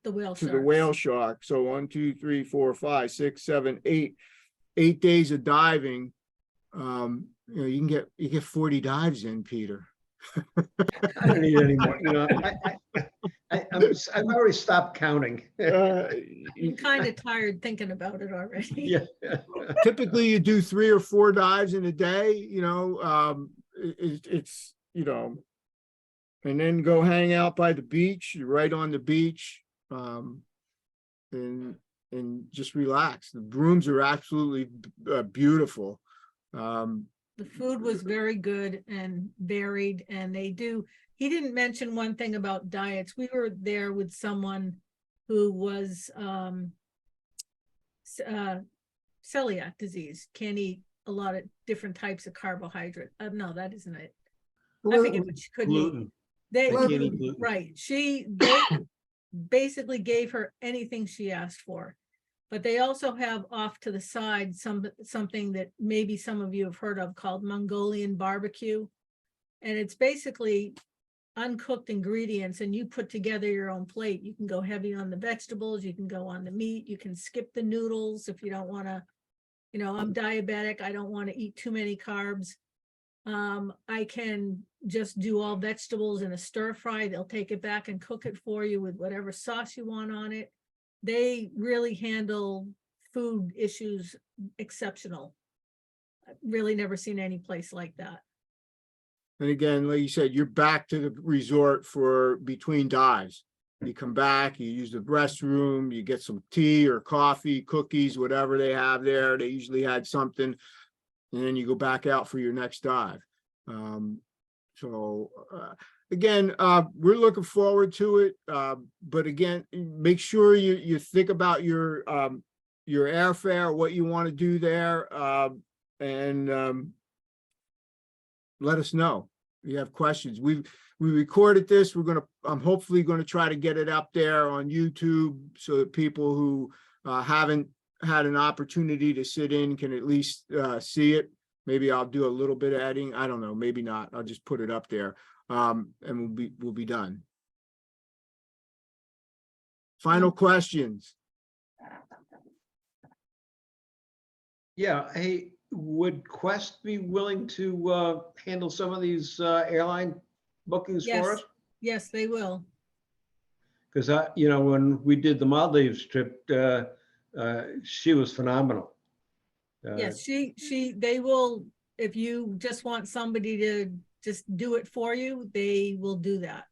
whale shark. So 1, 2, 3, 4, 5, 6, 7, 8 days of diving. You get 40 dives in, Peter. I don't need any more. I've already stopped counting. I'm kind of tired thinking about it already. Yeah. Typically, you do 3 or 4 dives in a day. It's and then go hang out by the beach. You're right on the beach, and just relax. The rooms are absolutely beautiful. The food was very good and varied, and he didn't mention one thing about diets. We were there with someone who was celiac disease, can't eat a lot of different types of carbohydrate. No, that isn't it. I forget what she couldn't eat. They basically gave her anything she asked for. But they also have off to the side something that maybe some of you have heard of called Mongolian barbecue. And it's basically uncooked ingredients, and you put together your own plate. You can go heavy on the vegetables, you can go on the meat, you can skip the noodles if you don't want to, you know, I'm diabetic, I don't want to eat too many carbs. I can just do all vegetables in a stir fry. They'll take it back and cook it for you with whatever sauce you want on it. They really handle food issues exceptional. I've really never seen any place like that. And again, like you said, you're back to the resort for between dives. You come back, you use the restroom, you get some tea or coffee, cookies, whatever they have there. They usually had something. And then you go back out for your next dive. Again, we're looking forward to it. But again, make sure you think about your airfare, what you want to do there, and let us know if you have questions. We recorded this. I'm hopefully going to try to get it up there on YouTube so that people who haven't had an opportunity to sit in can at least see it. Maybe I'll do a little bit of editing. I don't know, maybe not. I'll just put it up there. And we'll be done. Final questions. Yeah, hey, would Quest be willing to handle some of these airline bookings for us? Yes, they will. Because you know, when we did the Maldives trip, she was phenomenal. Yes, they will, if you just want somebody to just do it for you, they will do that.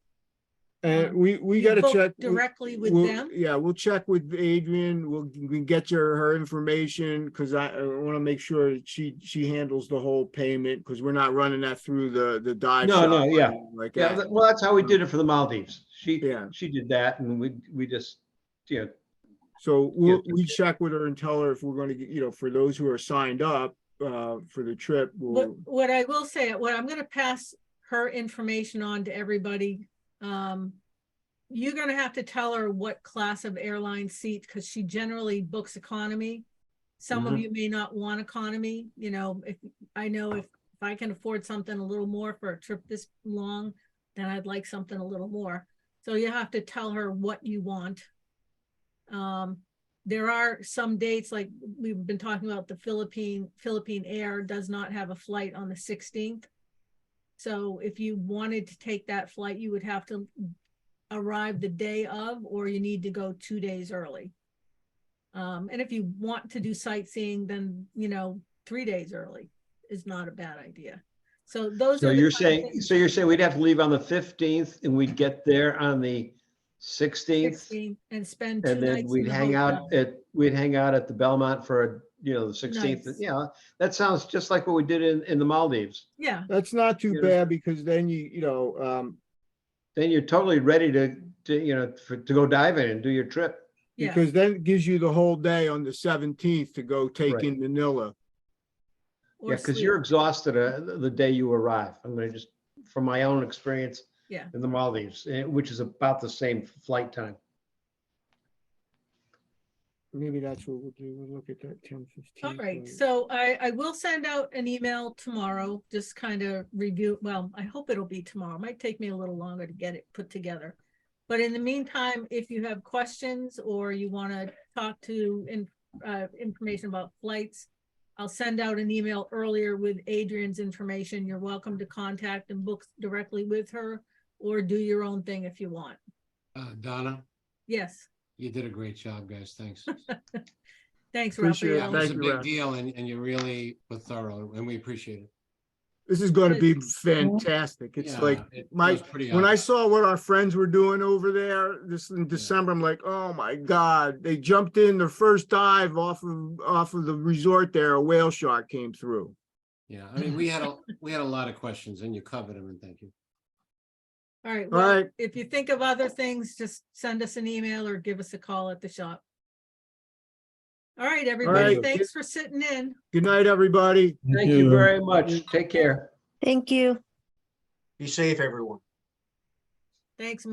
And we You got to book check directly with them. Yeah, we'll check with Adrian. We can get her information because I want to make sure that she handles the whole payment because we're not running that through the dive shop. No, yeah. Like Yeah, that. well, that's how we did it for the Maldives. She Yeah. she did that, and we just, you know. So we check with her and tell her if we're going to get, you know, for those who are signed up for the trip. What I will say, what I'm going to pass her information on to everybody. You're going to have to tell her what class of airline seat, because she generally books economy. Some of you may not want economy. You know, if I can afford something a little more for a trip this long, then I'd like something a little more. So you have to tell her what you want. There are some dates, like we've been talking about, the Philippine Air does not have a flight on the 16th. So if you wanted to take that flight, you would have to arrive the day of, or you need to go 2 days early. And if you want to do sightseeing, then, you know, 3 days early is not a bad idea. So those So are you're saying we'd have to leave on the 15th and we'd get there on the 16th, and spend 2 and then nights we'd in the hang hotel. out at the Belmont for the 16th. Nice. Yeah, that sounds just like what we did in the Maldives. Yeah. That's not too You know. bad because then Then you're totally ready to go diving and do your trip. Yeah. because then it gives you the whole day on the 17th to go take Right. in Manila. Or Yeah, because sleep. you're exhausted the day you arrive. I'm going to just, from my own experience Yeah. in the Maldives, which is about the same flight time. Maybe that's what we'll do. We'll look at that 10:15. All right, so I will send out an email tomorrow, just kind of review. Well, I hope it'll be tomorrow. It might take me a little longer to get it put together. But in the meantime, if you have questions or you want to talk to information about flights, I'll send out an email earlier with Adrian's information. You're welcome to contact and book directly with her or do your own thing if you want. Donna, Yes. you did a great job, guys. Thanks. Thanks, Appreciate it. Raphael. That was Thank a you, big Ralph. deal, and you really were thorough, and we appreciate it. This is going to be fantastic. It's Yeah, like it my was pretty when I obvious. saw what our friends were doing over there this in December, I'm like, oh my God. They jumped in their first dive off of the resort there. A whale shark came through. Yeah, I mean, we had a lot of questions, and you covered them, and thank you. All right. All Well, right. if you think of other things, just send us an email or give us a call at the shop. All right, everybody. right. Thanks for sitting in. Good night, everybody. Thank you very much. Take care. Thank you. Be safe, everyone. Thanks.